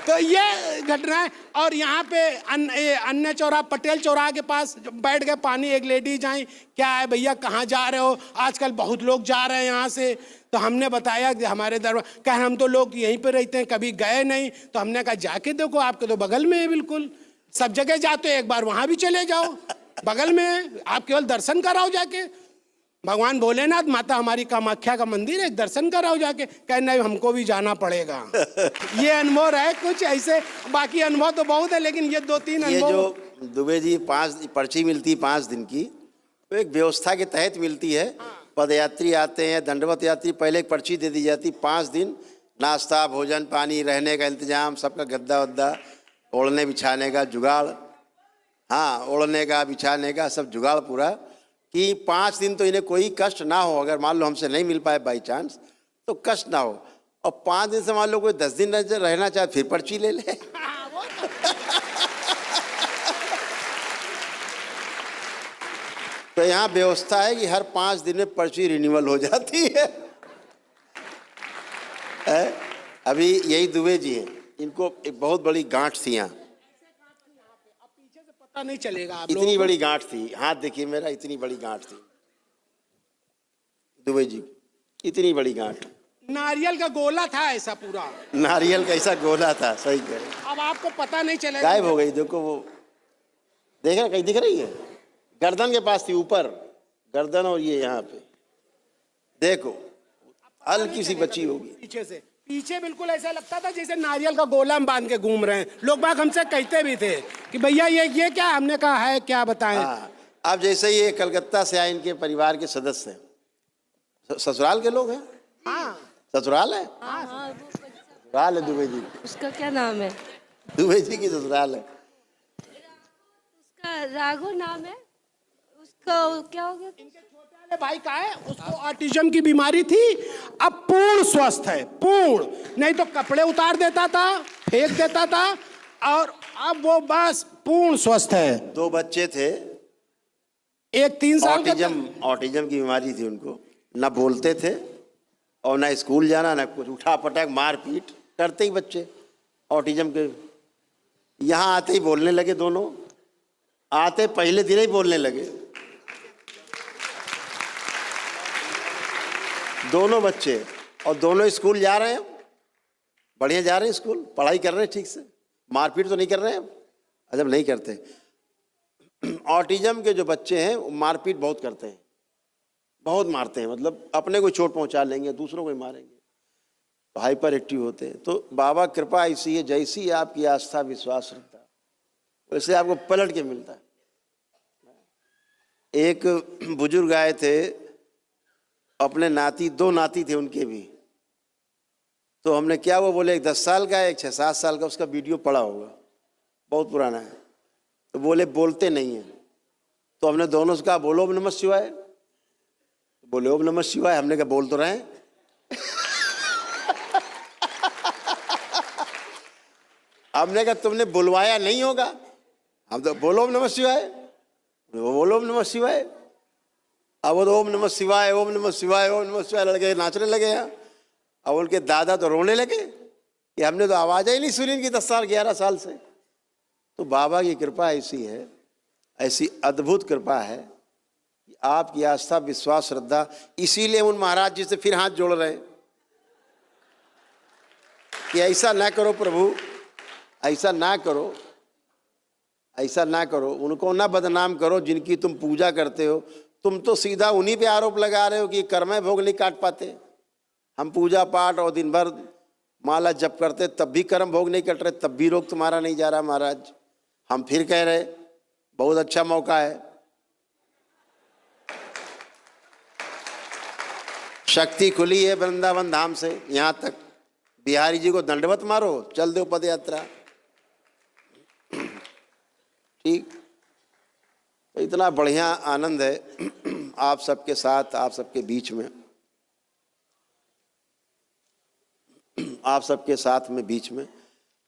तो ये घटना है। और यहाँ पे अन्य चौराहा, पटेल चौराहा के पास बैठ गए पानी, एक लेडीज आई, क्या है भैया कहाँ जा रहे हो, आजकल बहुत लोग जा रहे हैं यहाँ से। तो हमने बताया कि हमारे दरबार, कह हम तो लोग यहीं पे रहते हैं, कभी गए नहीं। तो हमने कहा जाके देखो, आपके तो बगल में है, बिल्कुल सब जगह जाते हो, एक बार वहाँ भी चले जाओ, बगल में है, आप केवल दर्शन कराओ जाके। भगवान भोलेनाथ, माता हमारी कामाख्या का मंदिर है, दर्शन कराओ जाके। कहना हमको भी जाना पड़ेगा। ये अनुभव रहे कुछ ऐसे, बाकी अनुभव तो बहुत है, लेकिन ये 2-3 अनुभव। ये जो दुबे जी 5 पर्ची मिलती है 5 दिन की, तो एक व्यवस्था के तहत मिलती है। पदयात्री आते हैं, दंडवत यात्री, पहले एक पर्ची दे दी जाती, 5 दिन नाश्ता भोजन पानी रहने का इंतजाम, सबका गद्दा वद्दा, ओढ़ने बिछाने का जुगाड़, हाँ ओढ़ने का बिछाने का सब जुगाड़ पूरा, कि 5 दिन तो इन्हें कोई कष्ट ना हो। अगर मान लो हमसे नहीं मिल पाए बाई चांस तो कष्ट ना हो। और 5 दिन से मान लो कोई 10 दिन रहना चाहे फिर पर्ची ले ले। तो यहाँ व्यवस्था है कि हर 5 दिन में पर्ची रिन्यूअल हो जाती है। अभी यही दुबे जी हैं, इनको एक बहुत बड़ी गांठ थी यहाँ, पता नहीं चलेगा आप इतनी बड़ी गांठ थी, हाथ देखिए मेरा, इतनी बड़ी गांठ थी दुबे जी, इतनी बड़ी गांठ। नारियल का गोला था ऐसा पूरा, नारियल का ऐसा गोला था, सही कह रहे हैं। अब आपको पता नहीं चलेगा, गायब हो गई। देखो वो देख रहे, कहीं दिख रही है, गर्दन के पास थी, ऊपर गर्दन, और ये यहाँ पे देखो हल्की सी बची होगी पीछे से। पीछे बिल्कुल ऐसा लगता था जैसे नारियल का गोला हम बांध के घूम रहे हैं। लोग बाग हमसे कहते भी थे कि भैया ये क्या, हमने कहा है क्या बताएं। अब जैसे ये कलकत्ता से आए, इनके परिवार के सदस्य हैं, ससुराल के लोग हैं। हाँ ससुराल है, ससुराल है दुबे जी, उसका क्या नाम है? दुबे जी की ससुराल है। उसका राघव नाम है, उसका क्या हो गया? भाई का है, उसको ऑटिज्म की बीमारी थी, अब पूर्ण स्वस्थ है, पूर्ण। नहीं तो कपड़े उतार देता था, फेंक देता था, और अब वो बस पूर्ण स्वस्थ है। 2 बच्चे थे, एक 3 साल का ऑटिज्म की बीमारी थी उनको, ना बोलते थे और ना स्कूल जाना, ना कुछ, उठा पटक मार पीट करते ही बच्चे ऑटिज्म के। यहाँ आते ही बोलने लगे, दोनों आते पहले दिन ही बोलने लगे, दोनों बच्चे, और दोनों स्कूल जा रहे हैं, बढ़िया जा रहे हैं स्कूल, पढ़ाई कर रहे हैं ठीक से, मारपीट तो नहीं कर रहे हैं। अजब नहीं करते। ऑटिज्म के जो बच्चे हैं वो मारपीट बहुत करते हैं, बहुत मारते हैं, मतलब अपने को चोट पहुंचा लेंगे, दूसरों को ही मारेंगे, तो हाइपर एक्टिव होते हैं। तो बाबा कृपा ऐसी है, जैसी आपकी आस्था विश्वास रखता है वैसे आपको पलट के मिलता है। एक बुजुर्ग आए थे अपने नाती, 2 नाती थे उनके भी। तो हमने क्या, वो बोले एक 10 साल का है, एक 6-7 साल का, उसका वीडियो पड़ा होगा, बहुत पुराना है। तो बोले बोलते नहीं हैं, तो हमने दोनों से कहा बोलो ओम नमः शिवाय। बोले ओम नमः शिवाय। हमने कहा बोल तो रहे हैं। हमने कहा तुमने बुलवाया नहीं होगा, हम तो बोलो ओम नमः शिवाय, वो बोलो ओम नमः शिवाय। अब वो तो ओम नमः शिवाय, ओम नमः शिवाय, ओम नमः शिवाय लड़के नाचने लगे हैं। अब उनके दादा तो रोने लगे कि हमने तो आवाज़ ही नहीं सुनी इनकी 10 साल 11 साल से। तो बाबा की कृपा ऐसी है, ऐसी अद्भुत कृपा है कि आपकी आस्था, विश्वास, श्रद्धा, इसीलिए उन महाराज जी से फिर हाथ जोड़ रहे हैं कि ऐसा ना करो प्रभु, ऐसा ना करो, ऐसा ना करो, उनको ना बदनाम करो जिनकी तुम पूजा करते हो। तुम तो सीधा उन्हीं पे आरोप लगा रहे हो कि कर्मय भोग नहीं काट पाते। हम पूजा पाठ और दिन भर माला जप करते तब भी कर्म भोग नहीं कट रहे, तब भी रोग तुम्हारा नहीं जा रहा महाराज। हम फिर कह रहे बहुत अच्छा मौका है, शक्ति खुली है वृंदावन धाम से यहाँ तक। बिहारी जी को दंडवत मारो, चल दो पद यात्रा। ठीक, तो इतना बढ़िया आनंद है आप सबके साथ, आप सबके बीच में, आप सबके साथ में, बीच में।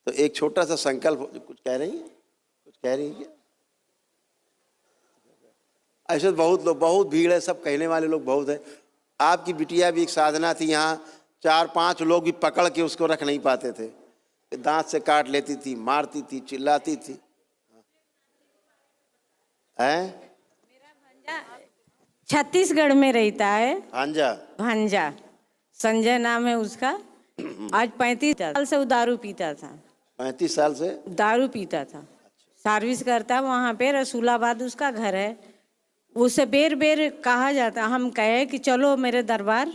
तो एक छोटा सा संकल्प, कुछ कह रही हैं, कुछ कह रही हैं क्या? ऐसे तो बहुत लोग, बहुत भीड़ है, सब कहने वाले लोग बहुत है। आपकी बिटिया भी एक साधना थी, यहाँ 4-5 लोग भी पकड़ के उसको रख नहीं पाते थे, दांत से काट लेती थी, मारती थी, चिल्लाती थी। हैं? छत्तीसगढ़ में रहता है। भांजा? भांजा, संजय नाम है उसका। आज 35 साल से वो दारू पीता था। 35 साल से दारू पीता था। सर्विस करता वहाँ पे, रसूलाबाद उसका घर है। उसे बेर बेर कहा जाता, हम कहे कि चलो मेरे दरबार,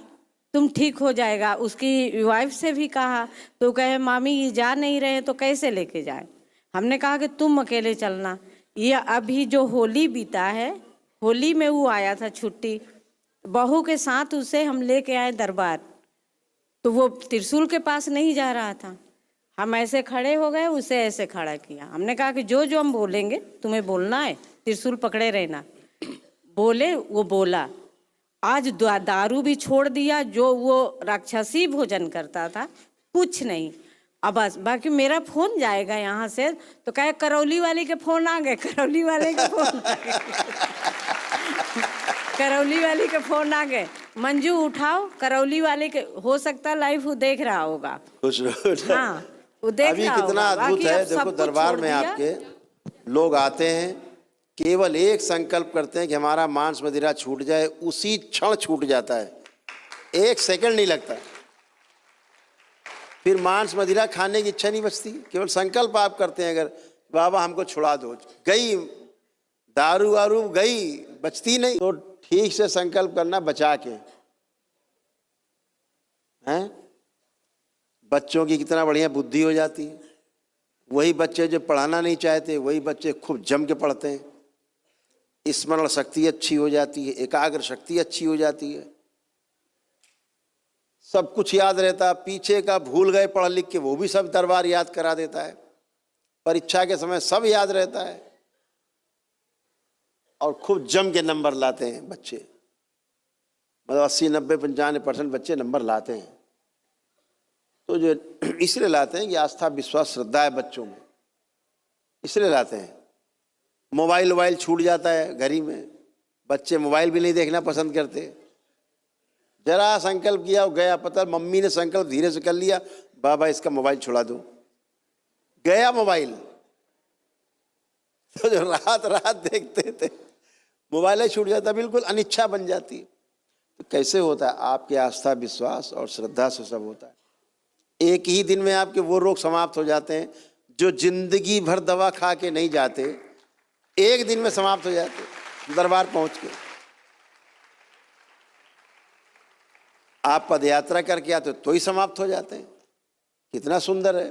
तुम ठीक हो जाएगा। उसकी वाइफ से भी कहा तो कहे मामी ये जा नहीं रहे तो कैसे लेके जाए। हमने कहा कि तुम अकेले चलना। ये अभी जो होली बीता है, होली में वो आया था छुट्टी, बहू के साथ उसे हम लेके आए दरबार। तो वो त्रिशूल के पास नहीं जा रहा था, हम ऐसे खड़े हो गए, उसे ऐसे खड़ा किया। हमने कहा कि जो जो हम बोलेंगे तुम्हें बोलना है, त्रिशूल पकड़े रहना। बोले, वो बोला। आज दारू भी छोड़ दिया, जो वो राक्षसी भोजन करता था, कुछ नहीं। अब बस बाकी मेरा फोन जाएगा यहाँ से तो कहे करौली वाले के फोन आ गए, करौली वाले के फोन आ गए। करौली वाली के फोन आ गए, मंजू उठाओ, करौली वाले के, हो सकता लाइव वो देख रहा होगा। खुश रहो। हाँ, वो देख अभी रहा कितना होगा। अद्भुत बाकी है, अब देखो सब कुछ दरबार छोड़ में दिया। आपके लोग आते हैं, केवल एक संकल्प करते हैं कि हमारा मांस मदिरा छूट जाए, उसी क्षण छूट जाता है, 1 सेकंड नहीं लगता। फिर मांस मदिरा खाने की इच्छा नहीं बचती। केवल संकल्प आप करते हैं, अगर बाबा हमको छुड़ा दो, गई दारू वारू गई, बचती नहीं। तो ठीक से संकल्प करना, बचा के। हैं? बच्चों की कितना बढ़िया बुद्धि हो जाती है। वही बच्चे जो पढ़ाना नहीं चाहते, वही बच्चे खूब जम के पढ़ते हैं। स्मरण शक्ति अच्छी हो जाती है, एकाग्र शक्ति अच्छी हो जाती है, सब कुछ याद रहता है। पीछे का भूल गए पढ़ लिख के, वो भी सब दरबार याद करा देता है। परीक्षा के समय सब याद रहता है और खूब जम के नंबर लाते हैं बच्चे। मतलब 80, 90, 95% बच्चे नंबर लाते हैं। तो जो इसलिए लाते हैं कि आस्था, विश्वास, श्रद्धा है बच्चों में, इसलिए लाते हैं। मोबाइल छूट जाता है घर ही में, बच्चे मोबाइल भी नहीं देखना पसंद करते। जरा संकल्प किया, गया पता, मम्मी ने संकल्प धीरे से कर लिया, बाबा इसका मोबाइल छुड़ा दो, गया मोबाइल। तो जो रात रात देखते थे, मोबाइल ही छूट जाता, बिल्कुल अनिच्छा बन जाती। तो कैसे होता है? आपके आस्था, विश्वास और श्रद्धा से सब होता है। एक ही दिन में आपके वो रोग समाप्त हो जाते हैं जो जिंदगी भर दवा खा के नहीं जाते, एक दिन में समाप्त हो जाते दरबार पहुंच के। आप पद यात्रा करके आते तो ही समाप्त हो जाते हैं। कितना सुंदर है।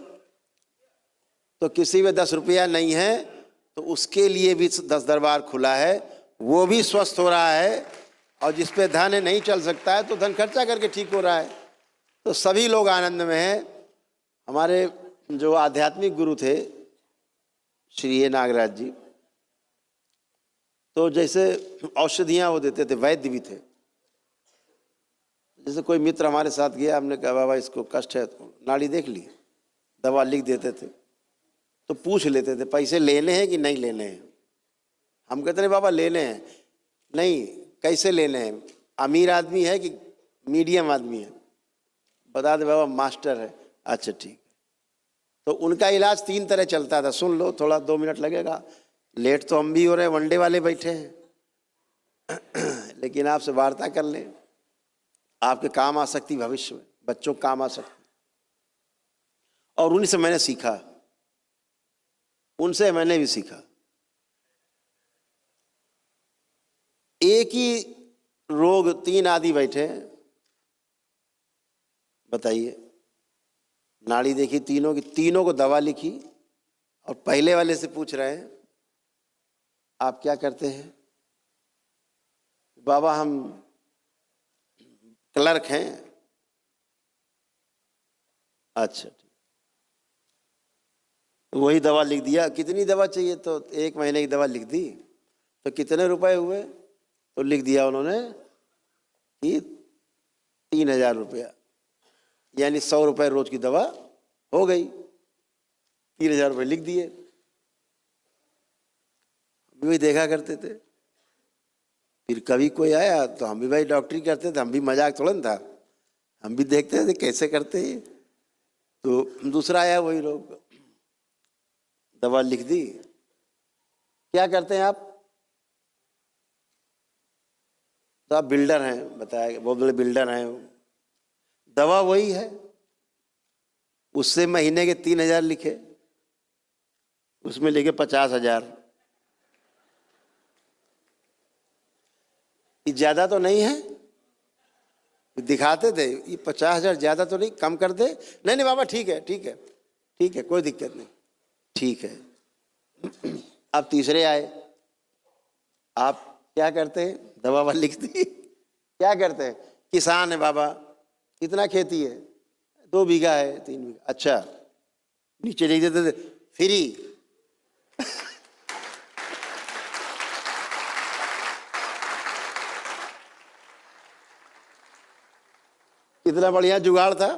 तो किसी में 10 रुपया नहीं है तो उसके लिए भी 10 दरबार खुला है, वो भी स्वस्थ हो रहा है और जिस पे धन है नहीं चल सकता है तो धन खर्चा करके ठीक हो रहा है। तो सभी लोग आनंद में हैं। हमारे जो आध्यात्मिक गुरु थे श्री ए नागराज जी, तो जैसे औषधियाँ वो देते थे, वैद्य भी थे। जैसे कोई मित्र हमारे साथ गया, हमने कहा बाबा इसको कष्ट है, तो नाड़ी देख ली, दवा लिख देते थे। तो पूछ लेते थे पैसे लेने हैं कि नहीं लेने हैं। हम कहते नहीं बाबा लेने हैं। नहीं, कैसे लेने हैं, अमीर आदमी है कि मीडियम आदमी है? बता दे बाबा मास्टर है। अच्छा ठीक है। तो उनका इलाज 3 तरह चलता था, सुन लो, थोड़ा 2 मिनट लगेगा, लेट तो हम भी हो रहे हैं, वनडे वाले बैठे हैं लेकिन आपसे वार्ता कर लें, आपके काम आ सकती भविष्य में, बच्चों को काम आ सकती। और उन्हीं से मैंने सीखा, उनसे मैंने भी सीखा। एक ही रोग 3 आदि बैठे, बताइए, नाड़ी देखी तीनों की, तीनों को दवा लिखी और पहले वाले से पूछ रहे हैं आप क्या करते हैं? बाबा हम क्लर्क हैं। अच्छा ठीक। वही दवा लिख दिया। कितनी दवा चाहिए? तो 1 महीने की दवा लिख दी। तो कितने रुपए हुए? तो लिख दिया उन्होंने कि 3000 रुपया, यानी 100 रुपये रोज की दवा हो गई। 3000 रुपये लिख दिए। हम भी देखा करते थे। फिर कभी कोई आया तो हम भी भाई डॉक्टरी करते थे, हम भी मजाक थोड़ा ना था, हम भी देखते थे कैसे करते हैं। तो दूसरा आया, वही लोग, दवा लिख दी। क्या करते हैं आप? तो आप बिल्डर हैं, बताया, बहुत बड़े बिल्डर हैं। दवा वही है, उससे महीने के 3000 लिखे, उसमें लिखे 50,000। ये ज्यादा तो नहीं है? दिखाते थे ये 50,000 ज्यादा तो नहीं, कम कर दे? नहीं नहीं बाबा ठीक है ठीक है ठीक है, कोई दिक्कत नहीं, ठीक है। अब तीसरे आए, आप क्या करते हैं? दवा वाली लिख दी। क्या करते हैं? किसान है बाबा, कितना खेती है? 2 बीघा है, 3 बीघा। अच्छा, नीचे लिख देते थे फ्री। कितना बढ़िया जुगाड़ था।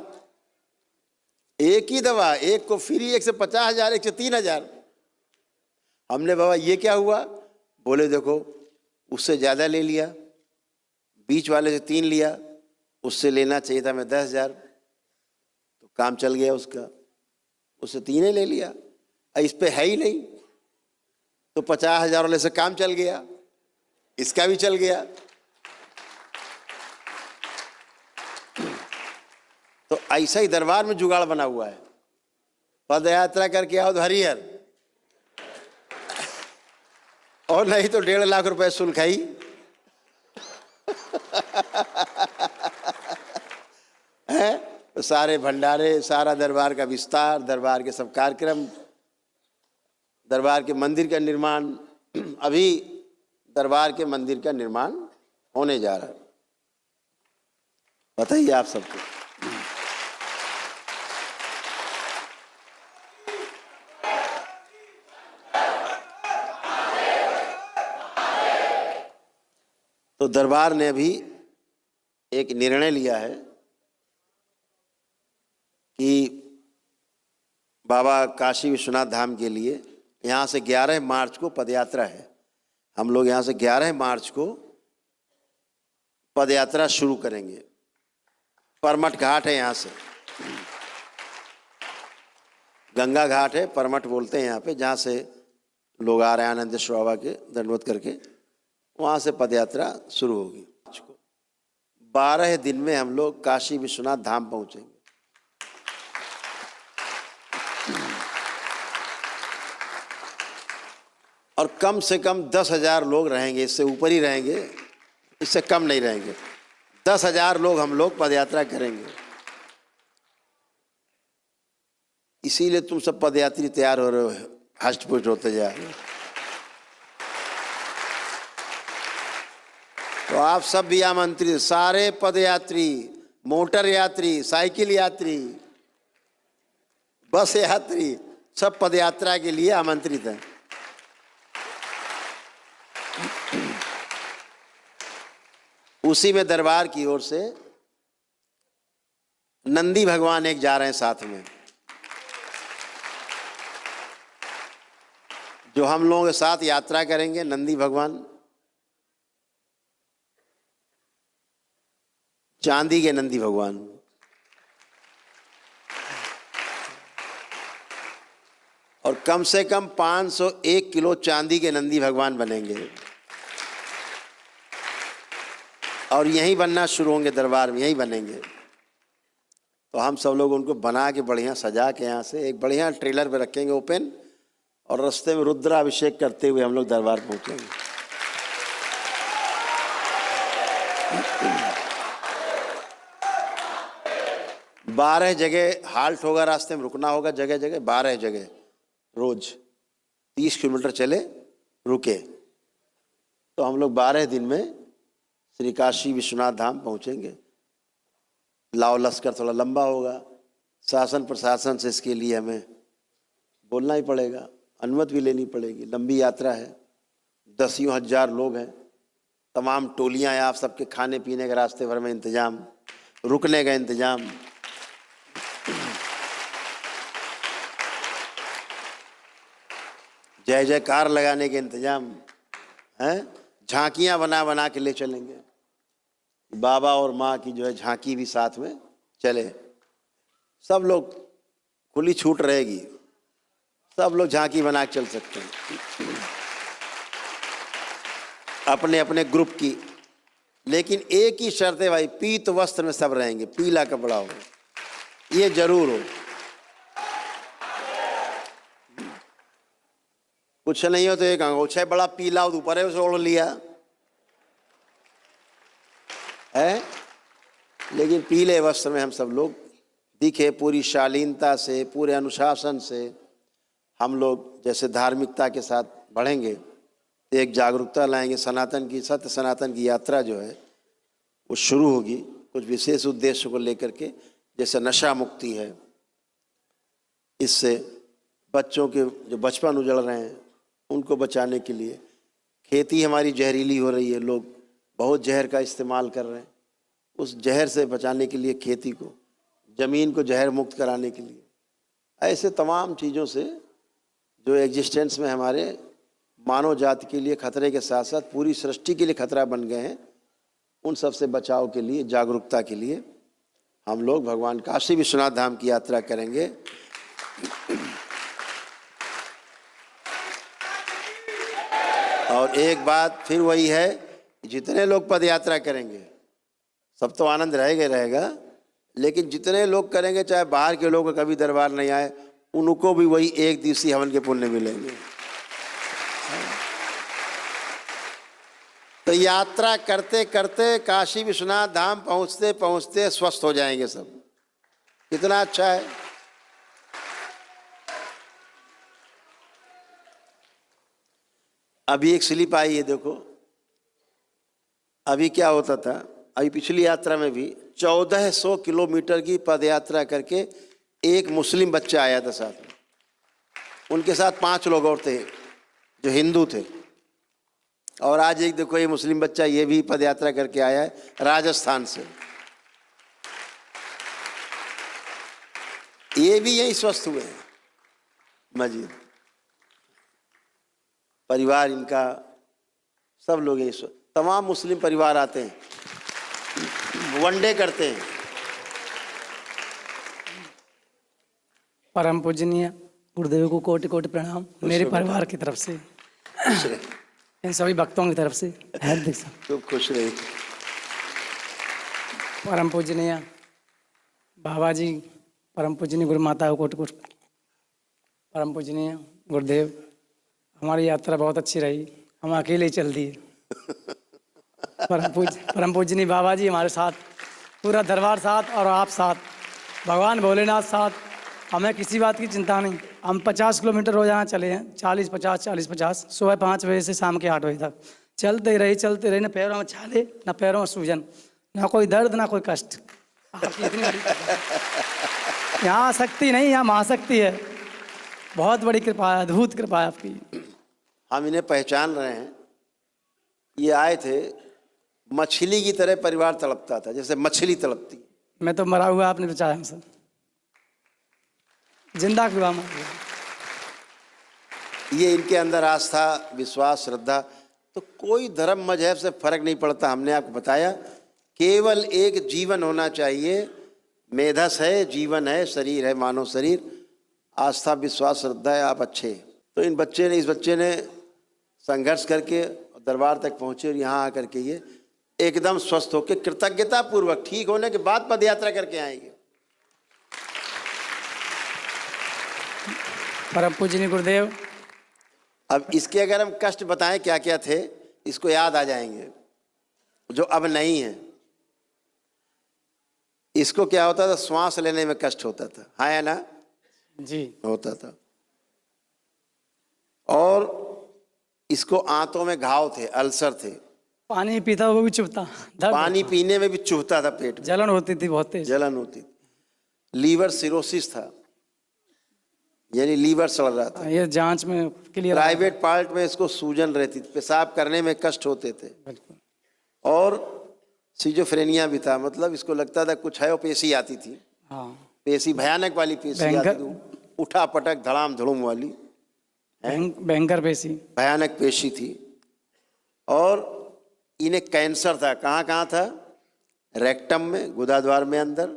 एक ही दवा, एक को फ्री, एक से 50,000, एक से 3,000। हमने बाबा ये क्या हुआ? बोले देखो, उससे ज़्यादा ले लिया, बीच वाले से 3 लिया, उससे लेना चाहिए था मैं 10,000, तो काम चल गया उसका, उससे 3 ही ले लिया। इस पे है ही नहीं, तो 50,000 वाले से काम चल गया, इसका भी चल गया। तो ऐसा ही दरबार में जुगाड़ बना हुआ है। पद यात्रा करके आओ तो हरिहर, और नहीं तो 1.5 लाख रुपए शुल्क है ही। है तो सारे भंडारे, सारा दरबार का विस्तार, दरबार के सब कार्यक्रम, दरबार के मंदिर का निर्माण, अभी दरबार के मंदिर का निर्माण होने जा रहा है। बताइए आप सबको। तो दरबार ने अभी एक निर्णय लिया है कि बाबा काशी विश्वनाथ धाम के लिए यहाँ से 11 मार्च को पदयात्रा है। हम लोग यहाँ से 11 मार्च को पदयात्रा शुरू करेंगे। परमठ घाट है, यहाँ से गंगा घाट है, परमठ बोलते हैं यहाँ पे, जहाँ से लोग आ रहे हैं आनंदेश्वर बाबा के दंडवत करके, वहाँ से पदयात्रा शुरू होगी। 12 दिन में हम लोग काशी विश्वनाथ धाम पहुँचेंगे। और कम से कम 10,000 लोग रहेंगे, इससे ऊपर ही रहेंगे, इससे कम नहीं रहेंगे। 10,000 लोग हम लोग पदयात्रा करेंगे। इसीलिए तुम सब पदयात्री तैयार हो रहे हो, हष्ट पुष्ट होते जा रहे हो। तो आप सब भी आमंत्रित, सारे पदयात्री, मोटर यात्री, साइकिल यात्री, बस यात्री, सब पदयात्रा के लिए आमंत्रित हैं। उसी में दरबार की ओर से नंदी भगवान एक जा रहे हैं साथ में, जो हम लोगों के साथ यात्रा करेंगे। नंदी भगवान चांदी के नंदी भगवान, और कम से कम 501 किलो चांदी के नंदी भगवान बनेंगे और यहीं बनना शुरू होंगे, दरबार में यहीं बनेंगे। तो हम सब लोग उनको बना के बढ़िया सजा के यहाँ से एक बढ़िया ट्रेलर पे रखेंगे ओपन, और रास्ते में रुद्राभिषेक करते हुए हम लोग दरबार पहुँचेंगे। 12 जगह हाल्ट होगा, रास्ते में रुकना होगा, जगह जगह 12 जगह, रोज 30 किलोमीटर चले रुके। तो हम लोग 12 दिन में श्री काशी विश्वनाथ धाम पहुँचेंगे। लाव लश्कर थोड़ा लंबा होगा, शासन प्रशासन से इसके लिए हमें बोलना ही पड़ेगा, अनुमति भी लेनी पड़ेगी। लंबी यात्रा है, 10 हजार लोग हैं, तमाम टोलियां हैं, आप सबके खाने पीने का रास्ते भर में इंतजाम, रुकने का इंतजाम। जय जयकार लगाने के इंतजाम हैं, झांकियां बना बना के ले चलेंगे। बाबा और माँ की जो है झांकी भी साथ में चले, सब लोग, खुली छूट रहेगी, सब लोग झांकी बना के चल सकते हैं अपने अपने ग्रुप की। लेकिन एक ही शर्त है भाई, पीत वस्त्र में सब रहेंगे, पीला कपड़ा हो, ये जरूर हो। कुछ नहीं हो तो एक अंगोछा बड़ा पीला ऊपर है, उसे ओढ़ लिया है, लेकिन पीले वस्त्र में हम सब लोग दिखे, पूरी शालीनता से, पूरे अनुशासन से हम लोग जैसे धार्मिकता के साथ बढ़ेंगे तो एक जागरूकता लाएंगे। सनातन की, सत्य सनातन की यात्रा जो है वो शुरू होगी कुछ विशेष उद्देश्य को लेकर के, जैसे नशा मुक्ति है, इससे बच्चों के जो बचपन उजड़ रहे हैं उनको बचाने के लिए। खेती हमारी जहरीली हो रही है, लोग बहुत जहर का इस्तेमाल कर रहे हैं, उस जहर से बचाने के लिए खेती को, ज़मीन को जहर मुक्त कराने के लिए, ऐसे तमाम चीज़ों से जो एग्जिस्टेंस में हमारे मानव जाति के लिए खतरे के साथ साथ पूरी सृष्टि के लिए खतरा बन गए हैं, उन सब से बचाव के लिए, जागरूकता के लिए हम लोग भगवान काशी विश्वनाथ धाम की यात्रा करेंगे। और एक बात फिर वही है, जितने लोग पद यात्रा करेंगे सब तो आनंद रहेगा ही रहेगा, लेकिन जितने लोग करेंगे, चाहे बाहर के लोग कभी दरबार नहीं आए, उनको भी वही एक दिवसीय हवन के पुण्य मिलेंगे। तो यात्रा करते करते काशी विश्वनाथ धाम पहुँचते पहुँचते स्वस्थ हो जाएंगे सब। कितना अच्छा है। अभी एक स्लिप आई है, देखो अभी क्या होता था, अभी पिछली यात्रा में भी 1400 किलोमीटर की पद यात्रा करके एक मुस्लिम बच्चा आया था साथ में, उनके साथ 5 लोग और थे जो हिंदू थे। और आज एक देखो ये मुस्लिम बच्चा, ये भी पद यात्रा करके आया है राजस्थान से, ये भी यही स्वस्थ हुए हैं। मजीद परिवार इनका, सब लोग यही स्वस्थ, तमाम मुस्लिम परिवार आते हैं, वनडे करते हैं। परम पूजनीय गुरुदेव को कोटि कोटि प्रणाम मेरे परिवार की तरफ से, इन सभी भक्तों की तरफ से। तो खुश रहे। परम पूजनीय बाबा जी, परम पूजनीय गुरु माता को कोटि कोटि, परम पूजनीय गुरुदेव, हमारी यात्रा बहुत अच्छी रही, हम अकेले चल दिए। परम पूजनीय बाबा जी हमारे साथ, पूरा दरबार साथ और आप साथ, भगवान भोलेनाथ साथ, हमें किसी बात की चिंता नहीं। हम 50 किलोमीटर रोजाना चले हैं, 40-50 सुबह 5 बजे से शाम के 8 बजे तक, चलते रही ना पैरों में छाले ना पैरों में सूजन, ना कोई दर्द ना कोई कष्ट। आपकी इतनी बड़ी कृपा है। यहाँ शक्ति नहीं, यहाँ महाशक्ति है। बहुत बड़ी कृपा है, अद्भुत कृपा है आपकी। हम इन्हें पहचान रहे हैं। ये आए थे, मछली की तरह परिवार तड़पता था, जैसे मछली तड़पती। मैं तो मरा हुआ, आपने बचाया हमसे, जिंदा हुआ मैं। ये इनके अंदर आस्था, विश्वास, श्रद्धा, तो कोई धर्म मजहब से फर्क नहीं पड़ता। हमने आपको बताया केवल एक जीवन होना चाहिए। मेधस है, जीवन है, शरीर है, मानव शरीर, आस्था, विश्वास, श्रद्धा है, आप अच्छे। तो इस बच्चे ने संघर्ष करके दरबार तक पहुँचे और यहाँ आकर के ये एकदम स्वस्थ होकर कृतज्ञता पूर्वक ठीक होने के बाद पद यात्रा करके आएंगे। परम पूजनीय गुरुदेव, अब इसके अगर हम कष्ट बताएं क्या क्या थे, इसको याद आ जाएंगे, जो अब नहीं है। इसको क्या होता था, श्वास लेने में कष्ट होता था, हाँ या ना जी होता था। और इसको आंतों में घाव थे, अल्सर थे, पानी पीता वो भी चुभता, पानी पीने में भी चुभता था, पेट में जलन होती थी, बहुत तेज जलन होती थी। लीवर सिरोसिस था, यानी लीवर सड़ रहा था। ये जांच में क्लियर। प्राइवेट पार्ट में इसको सूजन रहती थी, पेशाब करने में कष्ट होते थे। और सिजोफ्रेनिया भी था, मतलब इसको लगता था कुछ है, वो पेशी आती थी। हाँ, पेशी भयानक वाली पेशी आती थी, उठा पटक धड़ाम धड़ूम वाली भयंकर पेशी, भयानक पेशी थी। और इन्हें कैंसर था, कहाँ कहाँ था, रेक्टम में, गुदाद्वार में अंदर,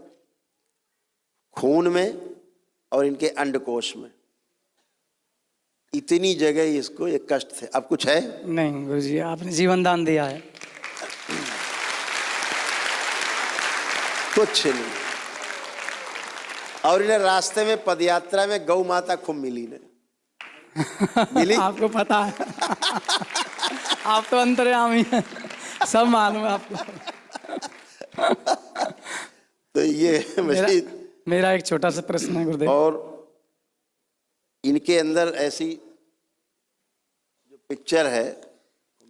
खून में और इनके अंडकोश में, इतनी जगह इसको एक कष्ट थे। अब कुछ है नहीं गुरुजी, आपने जीवन दान दिया है। कुछ नहीं। और इन्हें रास्ते में पदयात्रा में गौ माता खूब मिली ने मिली। आपको पता है आप तो अंतर्यामी हैं, सब मालूम है आपको। तो ये मछली। मेरा एक छोटा सा प्रश्न है गुरुदेव। और इनके अंदर ऐसी जो पिक्चर है,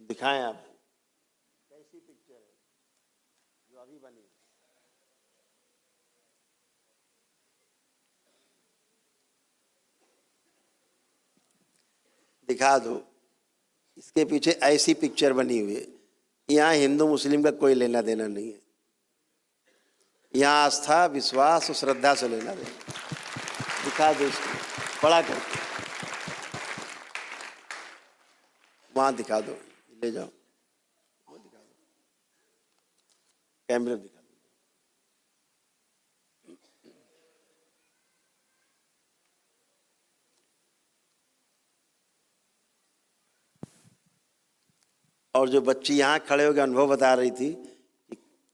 दिखाएं आप, कैसी पिक्चर है जो अभी बनी, दिखा दो। इसके पीछे ऐसी पिक्चर बनी हुई है। यहाँ हिंदू मुस्लिम का कोई लेना देना नहीं है, यहाँ आस्था, विश्वास और श्रद्धा से लेना देना। दिखा दो इसको, बड़ा कर वहाँ दिखा दो, ले जाओ, वो दिखा दो, कैमरे दिखा दो। और जो बच्ची यहाँ खड़े होकर अनुभव बता रही थी,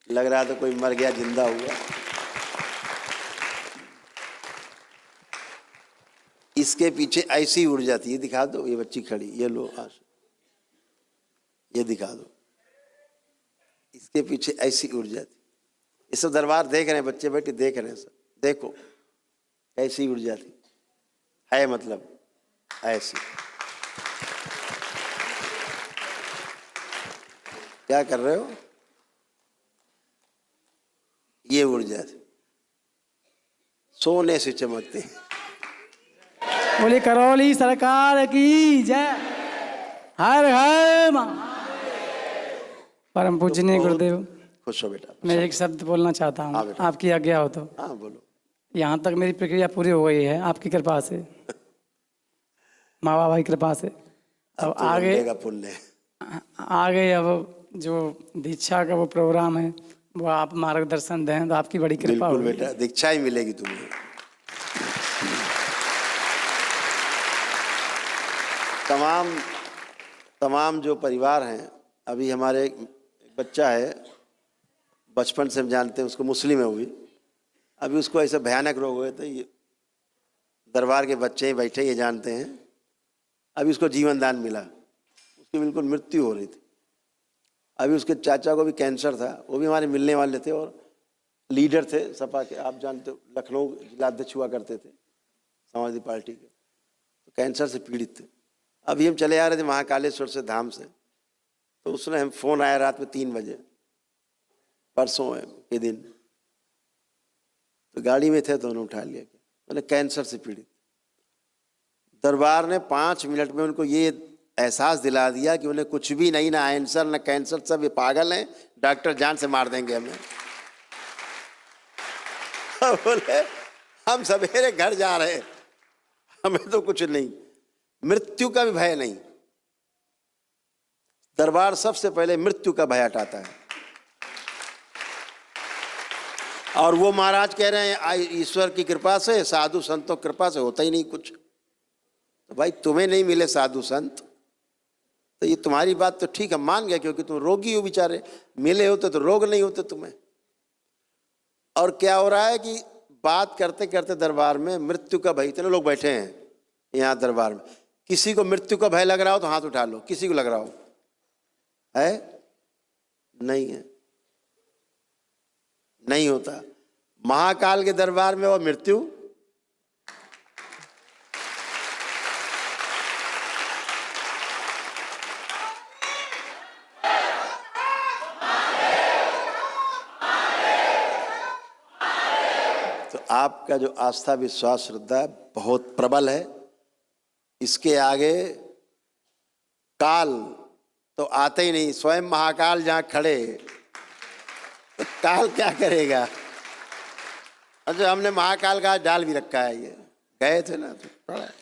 लग रहा था कोई मर गया जिंदा हुआ। इसके पीछे ऐसी ऊर्जा थी, ये दिखा दो, ये बच्ची खड़ी, ये लो आश, ये दिखा दो, इसके पीछे ऐसी ऊर्जा थी। ये सब दरबार देख रहे हैं, बच्चे बैठे देख रहे हैं सब, देखो ऐसी ऊर्जा थी, है मतलब ऐसी। क्या कर रहे हो, ये ऊर्जा थी, सोने से चमकते। बोले करौली सरकार की जय, हर हर परम पूजनीय गुरुदेव। खुश हो बेटा। मैं एक शब्द बोलना चाहता हाँ हूँ, बेटा। आपकी आज्ञा हो तो। हाँ बोलो। यहाँ तक मेरी प्रक्रिया पूरी हो गई है आपकी कृपा से, माँ बाबा की कृपा से। अब तो आगे मिलेगा पुण्य। आगे अब जो दीक्षा का वो प्रोग्राम है, वो आप मार्गदर्शन दें तो आपकी बड़ी कृपा बिल्कुल होगी। बेटा, दीक्षा ही मिलेगी तुम्हें। तमाम जो परिवार हैं, अभी हमारे एक बच्चा है, बचपन से हम जानते हैं उसको, मुस्लिम है वो भी, अभी उसको ऐसे भयानक रोग हुए थे। ये दरबार के बच्चे ही बैठे, ये जानते हैं, अभी उसको जीवन दान मिला, उसकी बिल्कुल मृत्यु हो रही थी। अभी उसके चाचा को भी कैंसर था, वो भी हमारे मिलने वाले थे और लीडर थे सपा के, आप जानते हो, लखनऊ जिलाध्यक्ष हुआ करते थे समाजवादी पार्टी के, तो कैंसर से पीड़ित थे। अभी हम चले आ रहे थे महाकालेश्वर से धाम से, तो उसने हम फोन आया रात में 3 बजे, परसों है के दिन, तो गाड़ी में थे तो उन्होंने उठा लिया, मैंने कैंसर से पीड़ित। दरबार ने 5 मिनट में उनको ये एहसास दिला दिया कि उन्हें कुछ भी नहीं, ना आंसर ना कैंसर, सब ये पागल हैं, डॉक्टर जान से मार देंगे हमें। बोले हम सवेरे घर जा रहे, हमें तो कुछ नहीं, मृत्यु का भी भय नहीं। दरबार सबसे पहले मृत्यु का भय हटाता है। और वो महाराज कह रहे हैं ईश्वर की कृपा से, साधु संतों की कृपा से होता ही नहीं कुछ। तो भाई तुम्हें नहीं मिले साधु संत तो ये तुम्हारी बात तो ठीक है, मान गया, क्योंकि तुम रोगी हो बेचारे, मिले होते तो रोग नहीं होते तुम्हें। और क्या हो रहा है कि बात करते करते दरबार में मृत्यु का भय, इतने लोग बैठे हैं यहाँ दरबार में, किसी को मृत्यु का भय लग रहा हो तो हाथ उठा लो, किसी को लग रहा हो है? नहीं है, नहीं होता। महाकाल के दरबार में वो मृत्यु तो आपका जो आस्था विश्वास श्रद्धा बहुत प्रबल है, इसके आगे काल तो आते ही नहीं। स्वयं महाकाल जहां खड़े तो काल क्या करेगा? अच्छा, हमने महाकाल का डाल भी रखा है, ये गए थे ना तो पड़ा है।